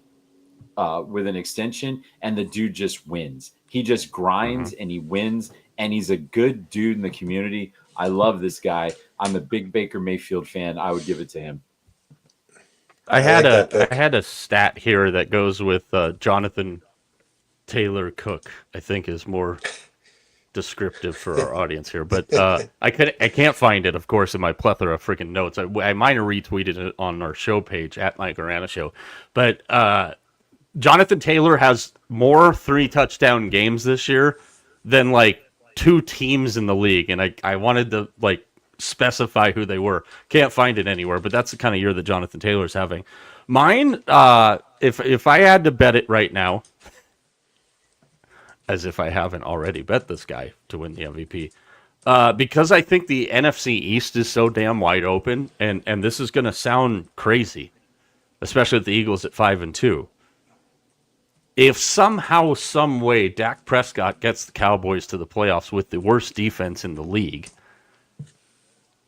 with an extension, and the dude just wins. He just grinds and he wins, and he's a good dude in the community. I love this guy. I'm a big Baker Mayfield fan. I would give it to him. I had a stat here that goes with Jonathan Taylor Cook. I think is more descriptive for our audience here, but I can't find it, of course, in my plethora of freaking notes. I might have retweeted it on our show page at Mike Arana Show, but Jonathan Taylor has more 3-touchdown games this year than like 2 teams in the league, and I wanted to like specify who they were. Can't find it anywhere, but that's the kind of year that Jonathan Taylor's having. Mine, if I had to bet it right now, as if I haven't already bet this guy to win the MVP, because I think the NFC East is so damn wide open, and this is going to sound crazy, especially with the Eagles at 5-2. If somehow, some way, Dak Prescott gets the Cowboys to the playoffs with the worst defense in the league,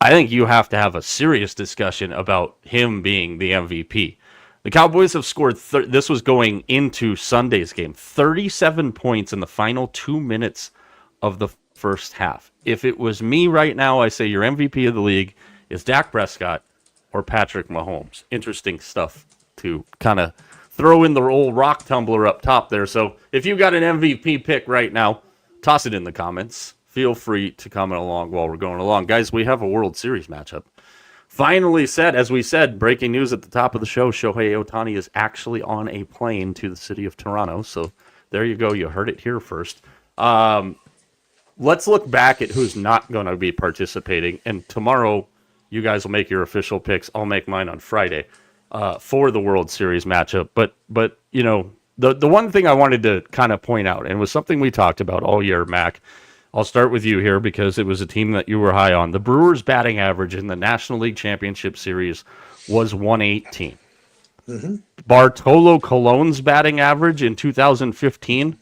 I think you have to have a serious discussion about him being the MVP. The Cowboys have scored, this was going into Sunday's game, 37 points in the final 2 minutes of the first half. If it was me right now, I say your MVP of the league is Dak Prescott or Patrick Mahomes. Interesting stuff to kind of throw in the old rock tumbler up top there. So if you got an MVP pick right now, toss it in the comments. feel free to comment along while we're going along. Guys, we have a World Series matchup. Finally said, as we said, breaking news at the top of the show, Shohei Ohtani is actually on a plane to the city of Toronto. So there you go. You heard it here first. Let's look back at who's not going to be participating. And tomorrow, you guys will make your official picks. I'll make mine on Friday for the World Series matchup. But you know, the one thing I wanted to kind of point out, and it was something we talked about all year, Mac, I'll start with you here because it was a team that you were high on. The Brewers' batting average in the National League Championship Series was 118. Mm-hmm. Bartolo Colon's batting average in 2015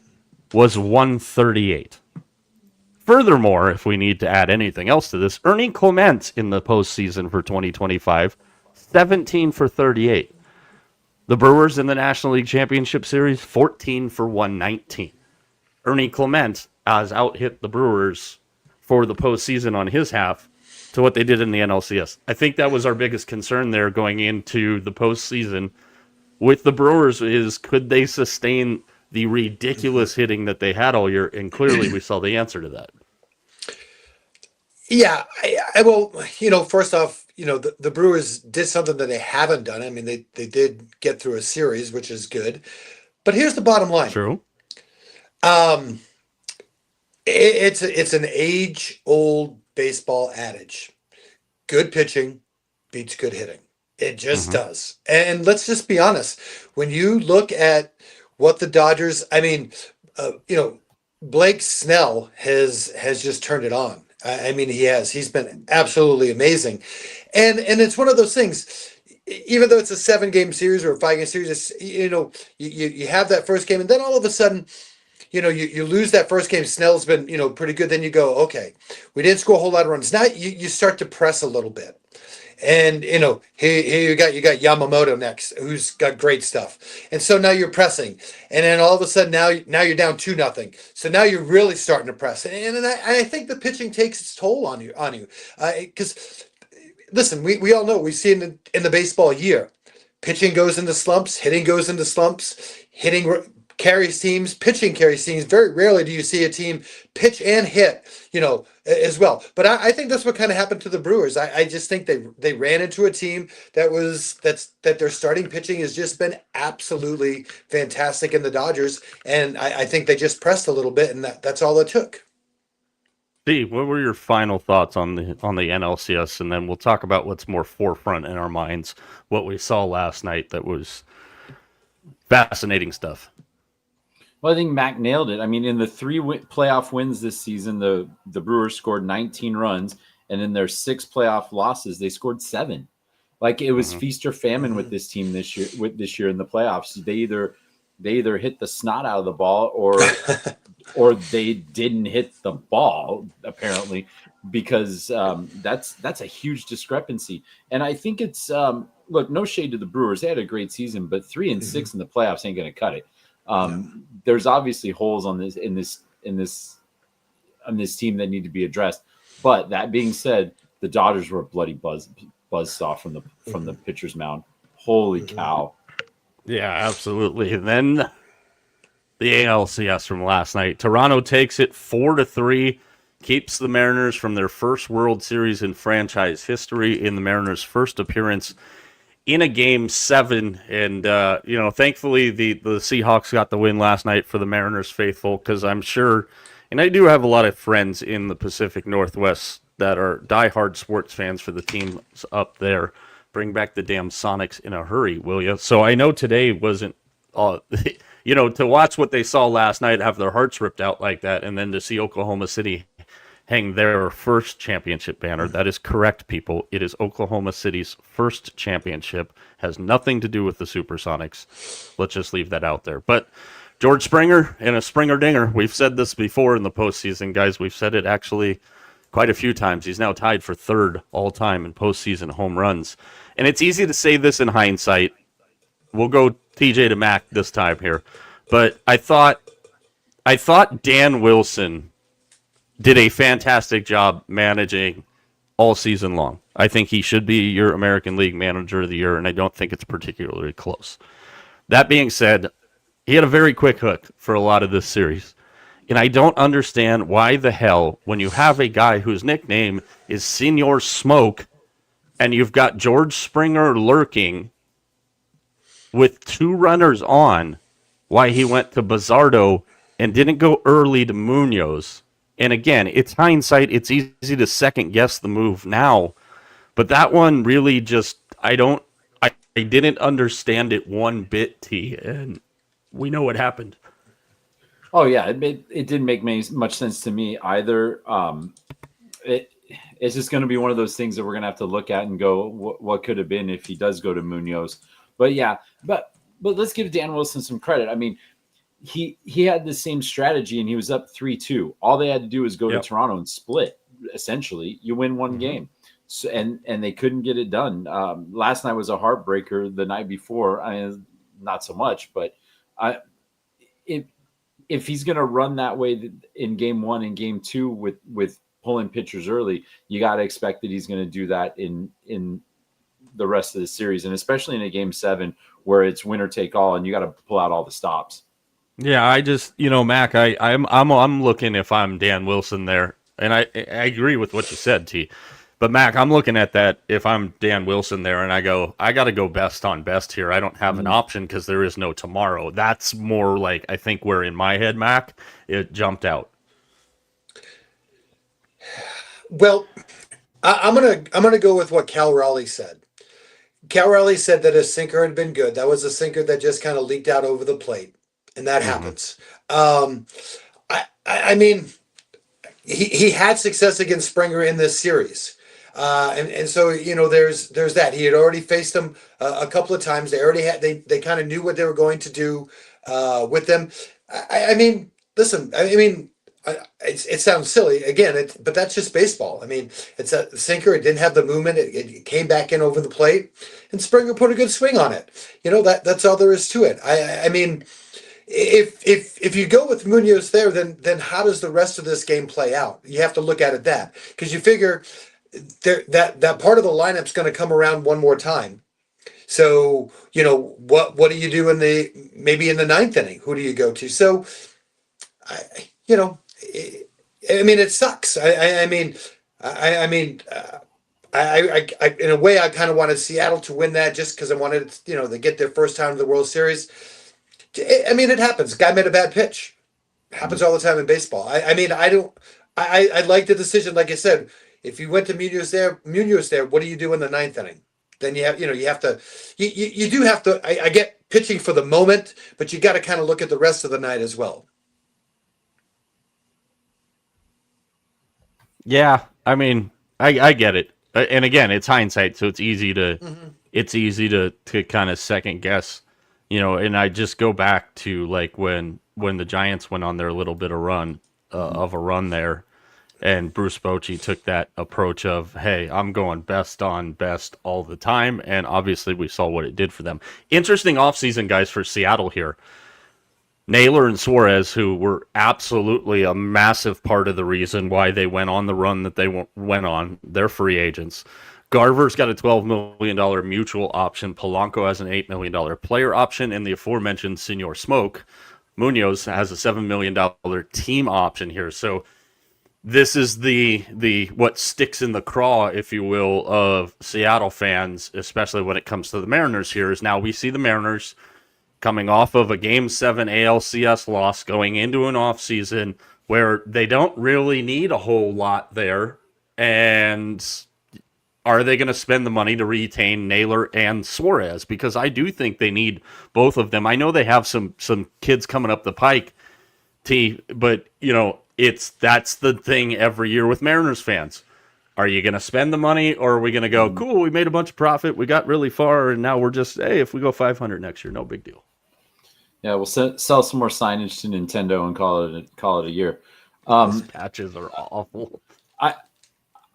was 138. Furthermore, if we need to add anything else to this, Ernie Clement in the postseason for 2025, 17 for 38. The Brewers in the National League Championship Series, 14 for 119. Ernie Clement has out-hit the Brewers for the postseason on his half to what they did in the NLCS. I think that was our biggest concern there going into the postseason with the Brewers is could they sustain the ridiculous hitting that they had all year? And clearly we saw the answer to that. Yeah, I will, you know, first off, you know, the Brewers did something that they haven't done. I mean, they did get through a series, which is good. But here's the bottom line. True. It's an age-old baseball adage. Good pitching beats good hitting. It just does. And let's just be honest. When you look at what the Dodgers, I mean, you know, Blake Snell has just turned it on. I mean, he has. He's been absolutely amazing. And it's one of those things. Even though it's a 7-game series or a 5-game series, it's, you know, you have that first game, and then all of a sudden, you know, you lose that first game. Snell's been, you know, pretty good. Then you go, okay, we didn't score a whole lot of runs. Now you start to press a little bit. And, you know, here you got Yamamoto next, who's got great stuff. And so now you're pressing. And then all of a sudden now you're down 2-0. So now you're really starting to press. And I think the pitching takes its toll on you. Because, listen, we all know, we see in the baseball year, pitching goes into slumps, hitting goes into slumps, hitting carries teams, pitching carries teams. Very rarely do you see a team pitch and hit, you know, as well. But I think that's what kind of happened to the Brewers. I just think they ran into a team that their starting pitching has just been absolutely fantastic in the Dodgers, and I think they just pressed a little bit, and that's all it took. Steve, what were your final thoughts on the NLCS, and then we'll talk about what's more forefront in our minds, what we saw last night that was fascinating stuff. Well, I think Mac nailed it. I mean, in the 3 playoff wins this season, the Brewers scored 19 runs, and in their 6 playoff losses, they scored 7. Like, it was feast or famine with this team this year in the playoffs. They either hit the snot out of the ball or they didn't hit the ball, apparently, because that's a huge discrepancy. And I think it's look, no shade to the Brewers. They had a great season, but 3-6 in the playoffs ain't going to cut it. There's obviously holes on this team that need to be addressed. But that being said, the Dodgers were a bloody buzzsaw from the pitcher's mound. Holy cow! Yeah, absolutely. And then the ALCS from last night. Toronto takes it 4-3, keeps the Mariners from their first World Series in franchise history in the Mariners' first appearance in a Game 7. And, you know, thankfully the Seahawks got the win last night for the Mariners faithful, because I'm sure, and I do have a lot of friends in the Pacific Northwest that are diehard sports fans for the teams up there. Bring back the damn Sonics in a hurry, will you? So I know today wasn't, you know, to watch what they saw last night, have their hearts ripped out like that, and then to see Oklahoma City hang their first championship banner. That is correct, people. It is Oklahoma City's first championship. Has nothing to do with the Supersonics. Let's just leave that out there. But George Springer and a Springer dinger. We've said this before in the postseason, guys. We've said it actually quite a few times. He's now tied for 3rd all-time in postseason home runs. And it's easy to say this in hindsight. We'll go TJ to Mac this time here. But I thought Dan Wilson did a fantastic job managing all season long. I think he should be your American League Manager of the Year, and I don't think it's particularly close. That being said, he had a very quick hook for a lot of this series. And I don't understand why the hell, when you have a guy whose nickname is Senor Smoke, and you've got George Springer lurking with 2 runners on, why he went to Bizardo and didn't go early to Munoz. And again, it's hindsight. It's easy to second guess the move now. But that one really just, I didn't understand it one bit, T. And we know what happened. Oh yeah, it didn't make much sense to me either. It's just going to be one of those things that we're going to have to look at and go, what could have been if he does go to Munoz? But yeah, but let's give Dan Wilson some credit. I mean, he had the same strategy and he was up 3-2. All they had to do was go to Toronto and split. Essentially, you win one game. So, and they couldn't get it done. Last night was a heartbreaker. The night before, not so much, but if he's going to run that way in game 1 and game 2 with pulling pitchers early, you got to expect that he's going to do that in the rest of the series, and especially in a game 7 where it's winner take all and you got to pull out all the stops. Yeah, I just, Mac, I'm looking if I'm Dan Wilson there, and I agree with what you said, T. But Mac, I'm looking at that if I'm Dan Wilson there, and I go, I got to go best on best here. I don't have an option because there is no tomorrow. That's more like, I think, where in my head, Mac, it jumped out. Well, I'm gonna go with what Cal Raleigh said. Cal Raleigh said that his sinker had been good. That was a sinker that just kind of leaked out over the plate, and that happens. I mean, he had success against Springer in this series. And so there's that. He had already faced them a couple of times. They already had they kind of knew what they were going to do with them. I mean, listen. I mean, it sounds silly again, but that's just baseball. I mean, it's a sinker. It didn't have the movement. It came back in over the plate, and Springer put a good swing on it. That's all there is to it. I mean, if you go with Munoz there, then how does the rest of this game play out? You have to look at it that, because you figure that part of the lineup's going to come around one more time. So what do you do maybe in the 9th inning? Who do you go to? So I mean, it sucks. I mean, in a way, I kind of wanted Seattle to win that just because I wanted to get their first time to the World Series. I mean, it happens. Guy made a bad pitch. Happens all the time in baseball. I mean, I like the decision. Like I said, if you went to Munoz there, what do you do in the 9th inning? Then you have to, you do have to, I get pitching for the moment, but you got to kind of look at the rest of the night as well. Yeah, I mean, I get it. And again, it's hindsight, so it's easy to kind of second guess, and I just go back to like when the Giants went on their little bit of a run there, and Bruce Bochy took that approach of, hey, I'm going best on best all the time, and obviously we saw what it did for them. Interesting offseason, guys, for Seattle here. Naylor and Suarez, who were absolutely a massive part of the reason why they went on the run that they went on, they're free agents. Garver's got a $12 million mutual option. Polanco has an $8 million player option, and the aforementioned Senor Smoke, Munoz, has a $7 million team option here. So this is the what sticks in the craw, if you will, of Seattle fans, especially when it comes to the Mariners here, is now we see the Mariners coming off of a Game 7 ALCS loss, going into an offseason where they don't really need a whole lot there. And are they going to spend the money to retain Naylor and Suarez? Because I do think they need both of them. I know they have some kids coming up the pike, but that's the thing every year with Mariners fans. Are you going to spend the money, or are we going to go, cool, we made a bunch of profit, we got really far, and now we're just, hey, if we go 500 next year, no big deal. Yeah, we'll sell some more signage to Nintendo and call it a year. These patches are awful.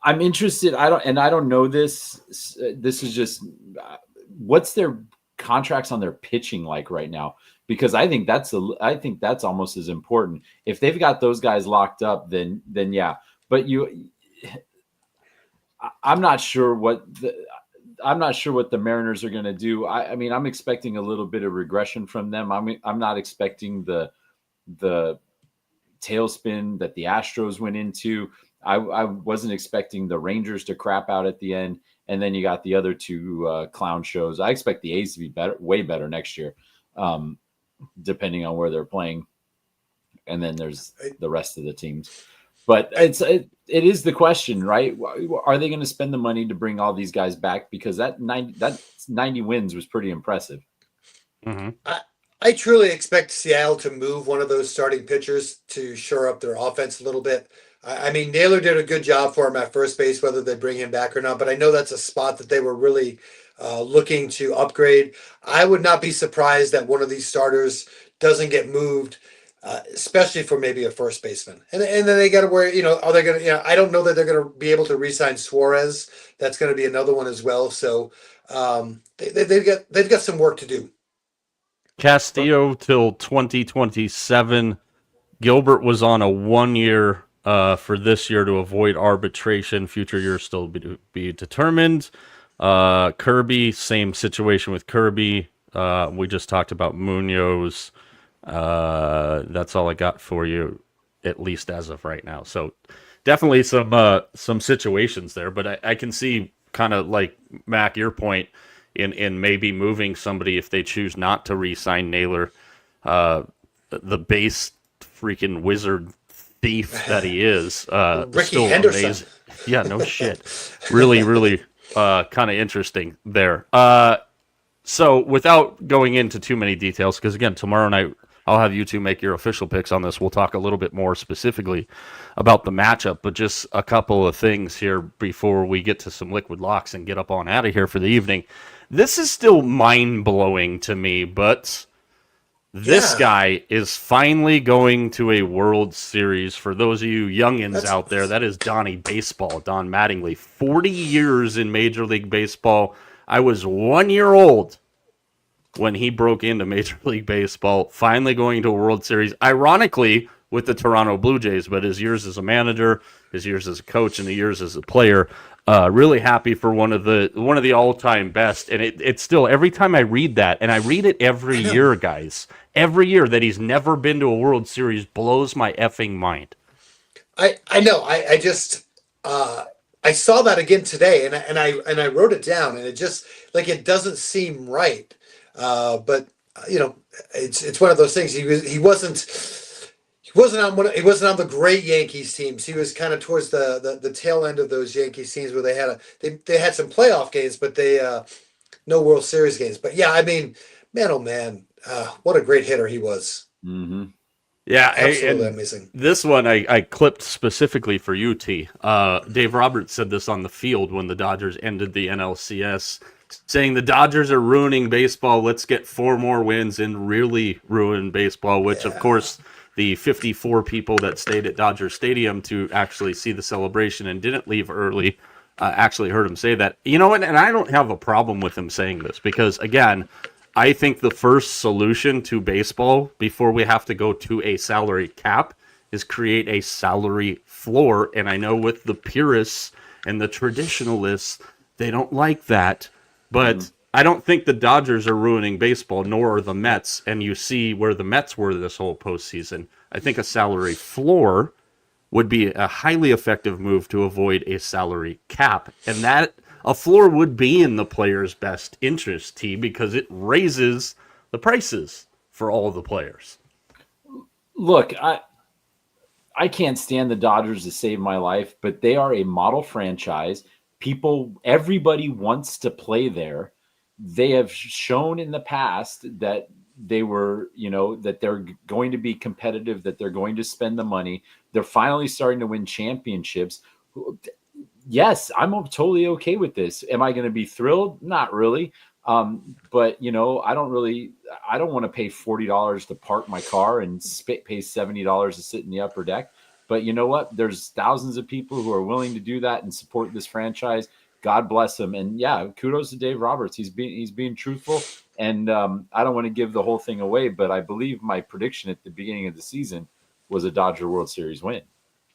I'm interested. I don't know this. This is just what's their contracts on their pitching like right now, because I think that's almost as important. If they've got those guys locked up, then yeah. But I'm not sure what the Mariners are going to do. I mean, I'm expecting a little bit of regression from them. I'm not expecting the tailspin that the Astros went into. I wasn't expecting the Rangers to crap out at the end. And then you got the other two clown shows. I expect the A's to be better, way better next year, depending on where they're playing. And then there's the rest of the teams. But it is the question, right? Are they going to spend the money to bring all these guys back? Because that 90 wins was pretty impressive. Mm-hmm. I truly expect Seattle to move one of those starting pitchers to shore up their offense a little bit. I mean, Naylor did a good job for him at first base, whether they bring him back or not. But I know that's a spot that they were really looking to upgrade. I would not be surprised that one of these starters doesn't get moved, especially for maybe a first baseman. And then they got to worry, are they going to, I don't know that they're going to be able to re-sign Suarez. That's going to be another one as well. So they've got some work to do. Castillo till 2027. Gilbert was on a 1 year for this year to avoid arbitration. Future years still be determined. Kirby, same situation with Kirby. We just talked about Munoz. That's all I got for you, at least as of right now. So definitely some situations there, but I can see kind of like Mac, your point in maybe moving somebody if they choose not to re-sign Naylor, the base freaking wizard thief that he is. Ricky Henderson. Amazing. Yeah, no shit. Really, really kind of interesting there. So without going into too many details, because again, tomorrow night I'll have you two make your official picks on this. We'll talk a little bit more specifically about the matchup, but just a couple of things here before we get to some liquid locks and get up on out of here for the evening. This is still mind-blowing to me, but this guy is finally going to a World Series. For those of you youngins out there, that is Donnie Baseball, Don Mattingly. 40 years in Major League Baseball. I was 1 year old when he broke into Major League Baseball, finally going to a World Series, ironically with the Toronto Blue Jays, but his years as a manager, his years as a coach, and the years as a player, really happy for one of the all-time best. And it's still, every time I read that, and I read it every year, guys, every year that he's never been to a World Series blows my effing mind. I know. I just I saw that again today, and I wrote it down, and it just it doesn't seem right. But it's one of those things. He wasn't on the great Yankees teams. He was kind of towards the tail end of those Yankees teams where they had some playoff games, but they no World Series games. But yeah, I mean, man, oh man, what a great hitter he was. Mm-hmm. Yeah, absolutely amazing. This one I clipped specifically for you, T. Dave Roberts said this on the field when the Dodgers ended the NLCS, saying the Dodgers are ruining baseball. Let's get 4 more wins and really ruin baseball, which, of course, the 54 people that stayed at Dodger Stadium to actually see the celebration and didn't leave early actually heard him say that. You know what? And I don't have a problem with him saying this because, again, I think the first solution to baseball before we have to go to a salary cap is create a salary floor. And I know with the purists and the traditionalists, they don't like that. But I don't think the Dodgers are ruining baseball, nor are the Mets. And you see where the Mets were this whole postseason. I think a salary floor would be a highly effective move to avoid a salary cap. And that a floor would be in the player's best interest, T, because it raises the prices for all the players. Look, I can't stand the Dodgers to save my life, but they are a model franchise. Everybody wants to play there. They have shown in the past that they were, that they're going to be competitive, that they're going to spend the money. They're finally starting to win championships. Yes, I'm totally okay with this. Am I going to be thrilled? Not really. But I don't want to pay $40 to park my car and pay $70 to sit in the upper deck. But you know what? There's thousands of people who are willing to do that and support this franchise. God bless him. And yeah, kudos to Dave Roberts. He's being truthful. And I don't want to give the whole thing away, but I believe my prediction at the beginning of the season was a Dodger World Series win.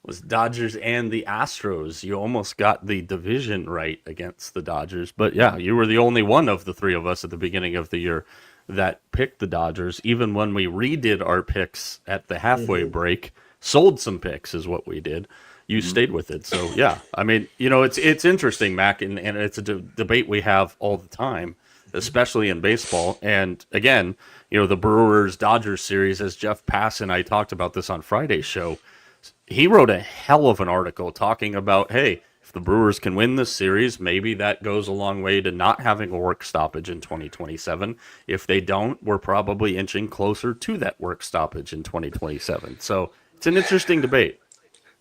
Was Dodgers and the Astros. You almost got the division right against the Dodgers. But yeah, you were the only one of the three of us at the beginning of the year that picked the Dodgers. Even when we redid our picks at the halfway break, sold some picks is what we did. You stayed with it. So, yeah, I mean, it's interesting, Mac, and it's a debate we have all the time, especially in baseball. And, again, the Brewers-Dodgers series, as Jeff Pass and I talked about this on Friday's show, he wrote a hell of an article talking about, hey, if the Brewers can win this series, maybe that goes a long way to not having a work stoppage in 2027. If they don't, we're probably inching closer to that work stoppage in 2027. So it's an interesting debate.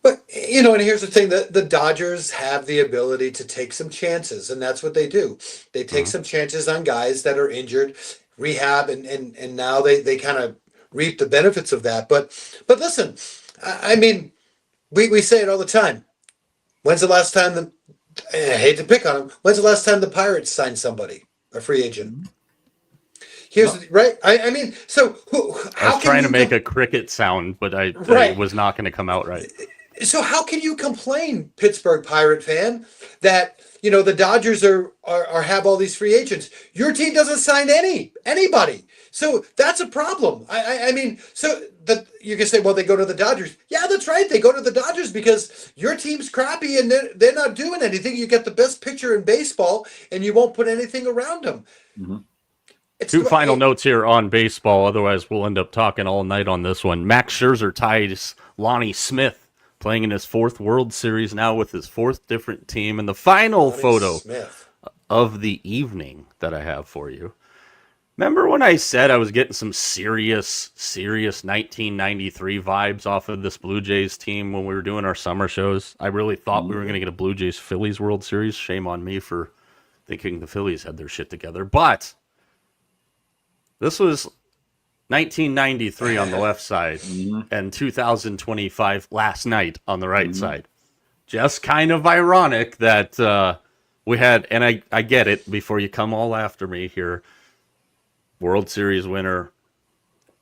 But, and here's the thing, the Dodgers have the ability to take some chances, and that's what they do. They take some chances on guys that are injured, rehab, and now they kind of reap the benefits of that. But listen, I mean, we say it all the time. When's the last time I hate to pick on them, when's the last time the Pirates signed somebody, a free agent? Right. I mean, so I was trying to make a cricket sound, but I was not going to come out right. So how can you complain, Pittsburgh Pirate fan, that the Dodgers are have all these free agents? Your team doesn't sign anybody, so that's a problem. I mean, so you can say, well, they go to the Dodgers. Yeah, that's right. They go to the Dodgers because your team's crappy and they're not doing anything. You get the best pitcher in baseball, and you won't put anything around them. Mm-hmm. Two final notes here on baseball. Otherwise, we'll end up talking all night on this one. Max Scherzer ties Lonnie Smith, playing in his 4th World Series now with his 4th different team. And the final photo of the evening that I have for you. Remember when I said I was getting some serious 1993 vibes off of this Blue Jays team when we were doing our summer shows? I really thought we were going to get a Blue Jays-Phillies World Series. Shame on me for thinking the Phillies had their shit together. But this was 1993 on the left side and 2025 last night on the right side. Just kind of ironic that we had, and I get it before you come all after me here, World Series winner,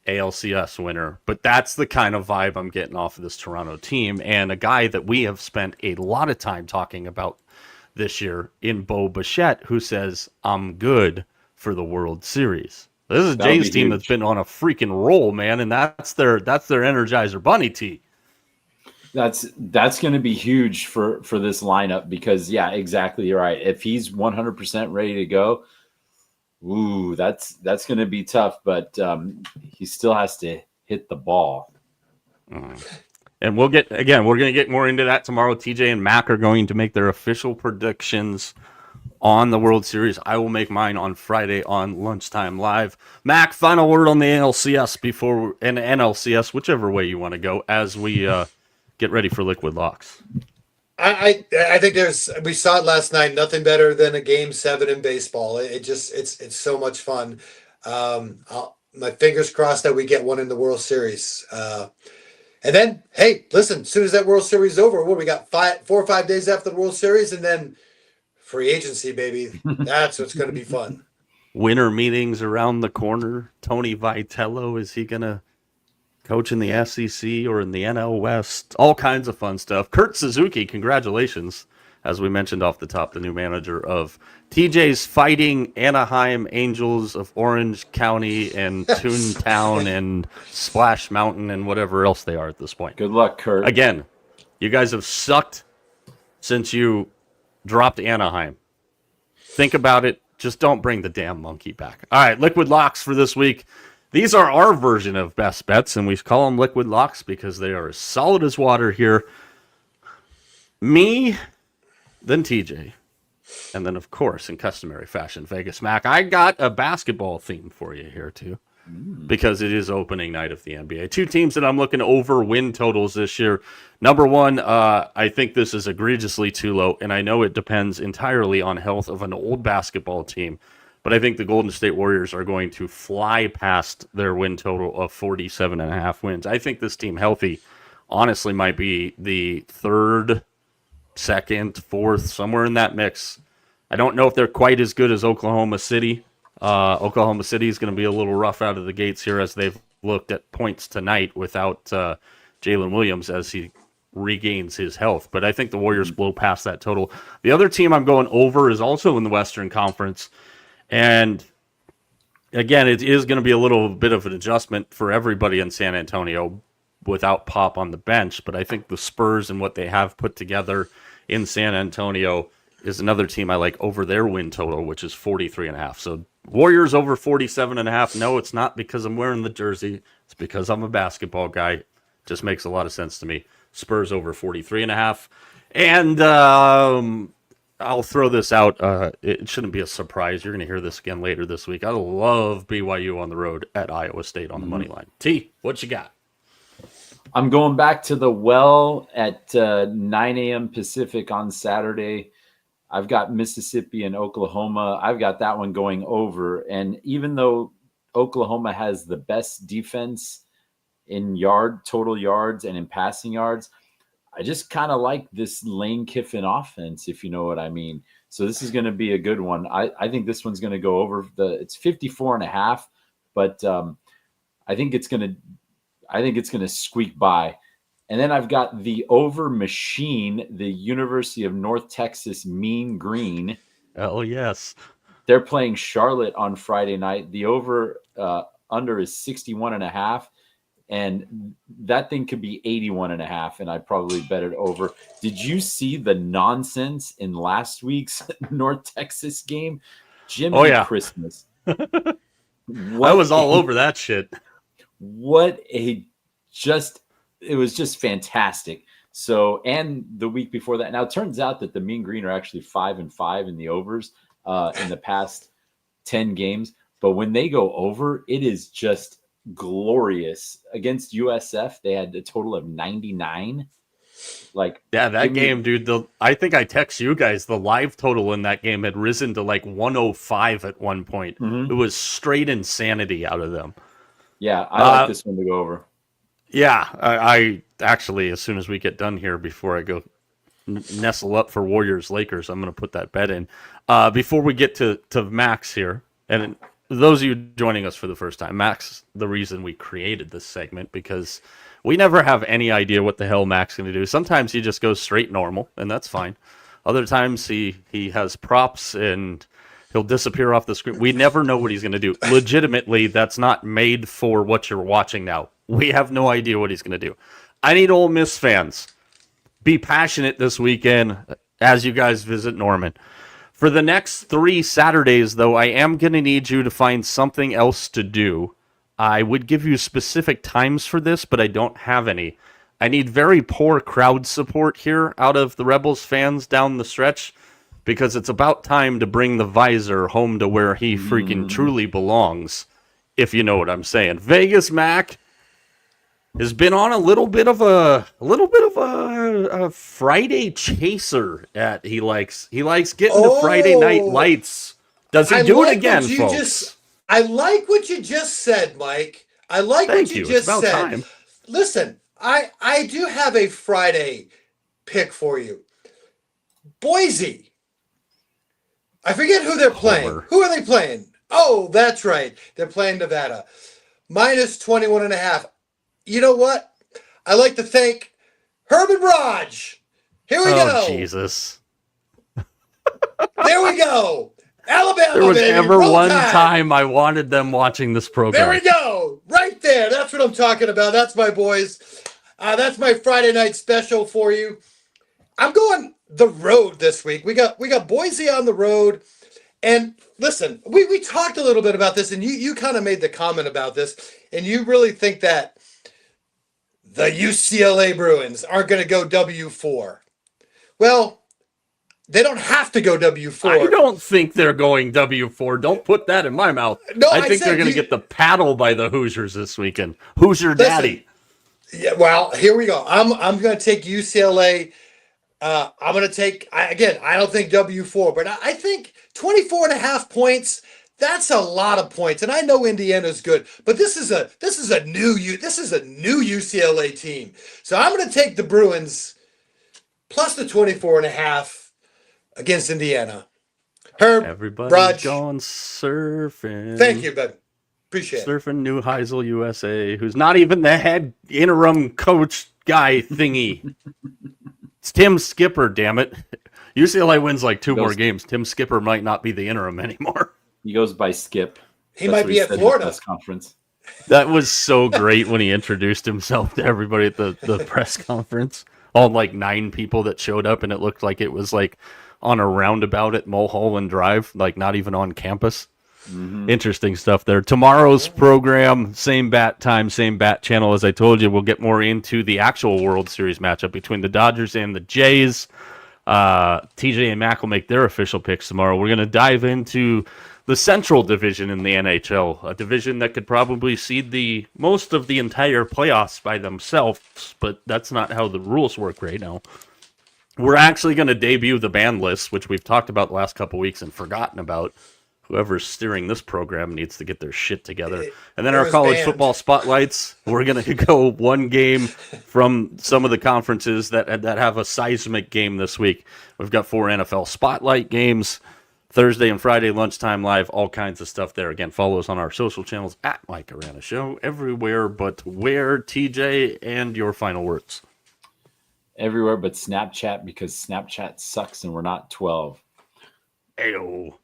ALCS winner, but that's the kind of vibe I'm getting off of this Toronto team, and a guy that we have spent a lot of time talking about this year in Bo Bichette, who says, I'm good for the World Series. This is a Jays team that's been on a freaking roll, man, and that's their Energizer Bunny tee. That's going to be huge for this lineup because, yeah, exactly, you're right. If he's 100% ready to go, ooh, that's going to be tough, but he still has to hit the ball. And we're going to get more into that tomorrow. TJ and Mac are going to make their official predictions on the World Series. I will make mine on Friday on Lunchtime Live. Mac, final word on the ALCS and NLCS, whichever way you want to go, as we get ready for Liquid Locks. I think we saw it last night. Nothing better than a Game 7 in baseball. It's so much fun. My fingers crossed that we get one in the World Series. And then, hey, listen, as soon as that World Series is over, we got 4 or 5 days after the World Series, and then free agency, baby. That's what's going to be fun. Winter meetings around the corner. Tony Vitello, is he going to coach in the SEC or in the NL West? All kinds of fun stuff. Kurt Suzuki, congratulations. As we mentioned off the top, the new manager of TJ's Fighting Anaheim Angels of Orange County and Toontown and Splash Mountain and whatever else they are at this point. Good luck, Kurt. Again, you guys have sucked since you dropped Anaheim. Think about it. Just don't bring the damn monkey back. All right, Liquid Locks for this week. These are our version of best bets, and we call them Liquid Locks because they are as solid as water here. Me, then TJ, and then, of course, in customary fashion, Vegas Mac. I got a basketball theme for you here, too, because it is opening night of the NBA. 2 teams that I'm looking over win totals this year. Number one, I think this is egregiously too low, and I know it depends entirely on health of an old basketball team, but I think the Golden State Warriors are going to fly past their win total of 47.5 wins. I think this team healthy, honestly, might be the 3rd, 2nd, 4th, somewhere in that mix. I don't know if they're quite as good as Oklahoma City. Oklahoma City is going to be a little rough out of the gates here as they've looked at points tonight without Jalen Williams as he regains his health. But I think the Warriors blow past that total. The other team I'm going over is also in the Western Conference. And again, it is going to be a little bit of an adjustment for everybody in San Antonio. without Pop on the bench. But I think the Spurs and what they have put together in San Antonio is another team I like over their win total, which is 43.5. So Warriors over 47.5. No, it's not because I'm wearing the jersey. It's because I'm a basketball guy. Just makes a lot of sense to me. Spurs over 43.5. And I'll throw this out. It shouldn't be a surprise. You're going to hear this again later this week. I love BYU on the road at Iowa State on the money line. T, what you got? I'm going back to the well at 9 a.m. Pacific on Saturday. I've got Mississippi and Oklahoma. I've got that one going over. And even though Oklahoma has the best defense in total yards and in passing yards, I just kind of like this Lane Kiffin offense, if you know what I mean. So this is going to be a good one. I think this one's going to go over it's 54.5, but I think it's going to squeak by. And then I've got the over machine, the University of North Texas Mean Green. Oh, yes. They're playing Charlotte on Friday night. The over under is 61.5. And that thing could be 81.5, and I'd probably bet it over. Did you see the nonsense in last week's North Texas game? Jimmy Christmas. I was all over that shit. It was just fantastic. So, and the week before that, now it turns out that the Mean Green are actually 5-5 in the overs in the past 10 games. But when they go over, it is just glorious. Against USF, they had a total of 99. That game, dude. I think I text you guys the live total in that game had risen to like 105 at one point. Mm-hmm. It was straight insanity out of them. Yeah, I like this one to go over. Yeah, I actually, as soon as we get done here, before I go nestle up for Warriors Lakers, I'm going to put that bet in. Before we get to Max here, and those of you joining us for the first time, Max, the reason we created this segment, because we never have any idea what the hell Max is going to do. Sometimes he just goes straight normal, and that's fine. Other times he has props and he'll disappear off the screen. We never know what he's going to do. Legitimately, that's not made for what you're watching now. We have no idea what he's going to do. I need Ole Miss fans. Be passionate this weekend as you guys visit Norman. For the next 3 Saturdays, though, I am going to need you to find something else to do. I would give you specific times for this, but I don't have any. I need very poor crowd support here out of the Rebels fans down the stretch, because it's about time to bring the visor home to where he freaking truly belongs, if you know what I'm saying. Vegas Mac has been on a little bit of a Friday chaser. He likes getting the Friday night lights. Does he do it again, folks? I like what you just said, Mike. I like what you just said. Time. Listen, I do have a Friday pick for you. Boise. I forget who they're playing. Who are they playing? Oh, that's right. They're playing Nevada. Minus 21.5. You know what? I like to thank Herb and Raj. Here we go. Jesus. There we go. Alabama, there was baby. Ever one time I wanted them watching this program. There we go. Right there. That's what I'm talking about. That's my boys. That's my Friday night special for you. I'm going the road this week. We got Boise on the road. And listen, we talked a little bit about this, and you kind of made the comment about this, and you really think that the UCLA Bruins aren't going to go W4. Well, they don't have to go W4. I don't think they're going W4. Don't put that in my mouth. No, I think they're going to get the paddle by the Hoosiers this weekend. Hoosier Daddy. Yeah, well, here we go. I'm going to take UCLA. I'm going to take, again, I don't think W4, but I think 24.5 points. That's a lot of points, and I know Indiana's good, but this is a new UCLA team. So I'm going to take the Bruins plus the 24.5 against Indiana. Herb, everybody's Raj, going surfing. Thank you, bud. Appreciate surfing New Heisel USA, who's not even the head interim coach guy thingy. It's Tim Skipper, damn it. UCLA wins like 2 more games. Tim Skipper might not be the interim anymore. He goes by Skip. He might be at Florida. Conference. That was so great when he introduced himself to everybody at the press conference. All like 9 people that showed up, and it looked like it was like on a roundabout at Mulholland Drive, like not even on campus. Mm-hmm. Interesting stuff there. Tomorrow's program, same bat time, same bat channel. As I told you, we'll get more into the actual World Series matchup between the Dodgers and the Jays. TJ and Mac will make their official picks tomorrow. We're going to dive into the Central Division in the NHL, a division that could probably seed the most of the entire playoffs by themselves, but that's not how the rules work right now. We're actually going to debut the band list, which we've talked about the last couple weeks and forgotten about. Whoever's steering this program needs to get their shit together. And then our college football spotlights, we're going to go one game from some of the conferences that have a seismic game this week. We've got 4 NFL spotlight games, Thursday and Friday lunchtime live, all kinds of stuff there. Again, follow us on our social channels at Mike Arana Show, everywhere but where, TJ, and your final words. Everywhere but Snapchat, because Snapchat sucks and we're not 12. Ayo.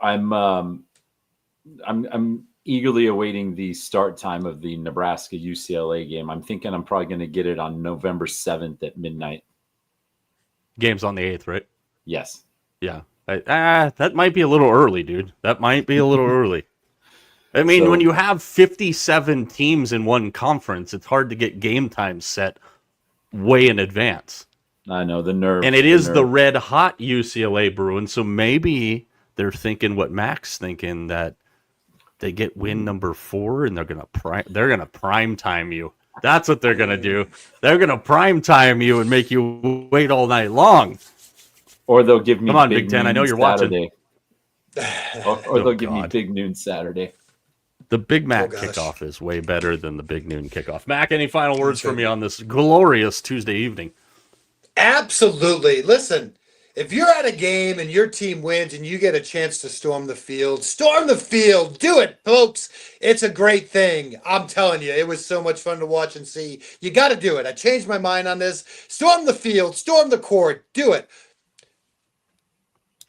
I'm eagerly awaiting the start time of the Nebraska UCLA game. I'm thinking I'm probably going to get it on November 7th at midnight. Game's on the 8th, right? Yes. Yeah. That might be a little early, dude. That might be a little early. I mean, when you have 57 teams in one conference, it's hard to get game time set way in advance. I know, the nerve. And it is the red hot UCLA Bruins, so maybe they're thinking what Mac's thinking, that they get win number 4 and they're gonna prime time you. That's what they're gonna do. They're gonna prime time you and make you wait all night long. Or they'll give me Come on, Big Ten. I know you're Saturday. watching. Or they'll give me Big Noon Saturday. The Big Mac kickoff is way better than the Big Noon kickoff. Mac, any final words from you on this glorious Tuesday evening? Absolutely. Listen, if you're at a game and your team wins and you get a chance to storm the field. Do it, folks. It's a great thing. I'm telling you, it was so much fun to watch and see. You got to do it. I changed my mind on this. Storm the field, storm the court, do it.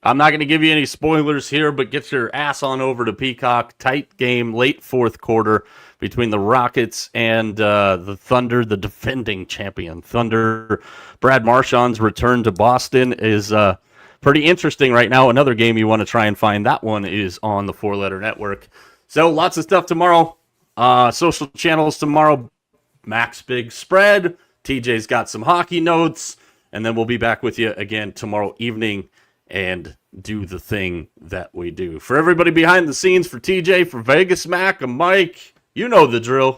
I'm not going to give you any spoilers here, but get your ass on over to Peacock. Tight game, late fourth quarter between the Rockets and the Thunder, the defending champion Thunder. Brad Marchand's return to Boston is pretty interesting right now. Another game you want to try and find, that one is on the 4-Letter Network. So lots of stuff tomorrow. Social channels tomorrow. Mac's Big Spread. TJ's got some hockey notes. And then we'll be back with you again tomorrow evening and do the thing that we do. For everybody behind the scenes, for TJ, for Vegas Mac, and Mike, you know the drill.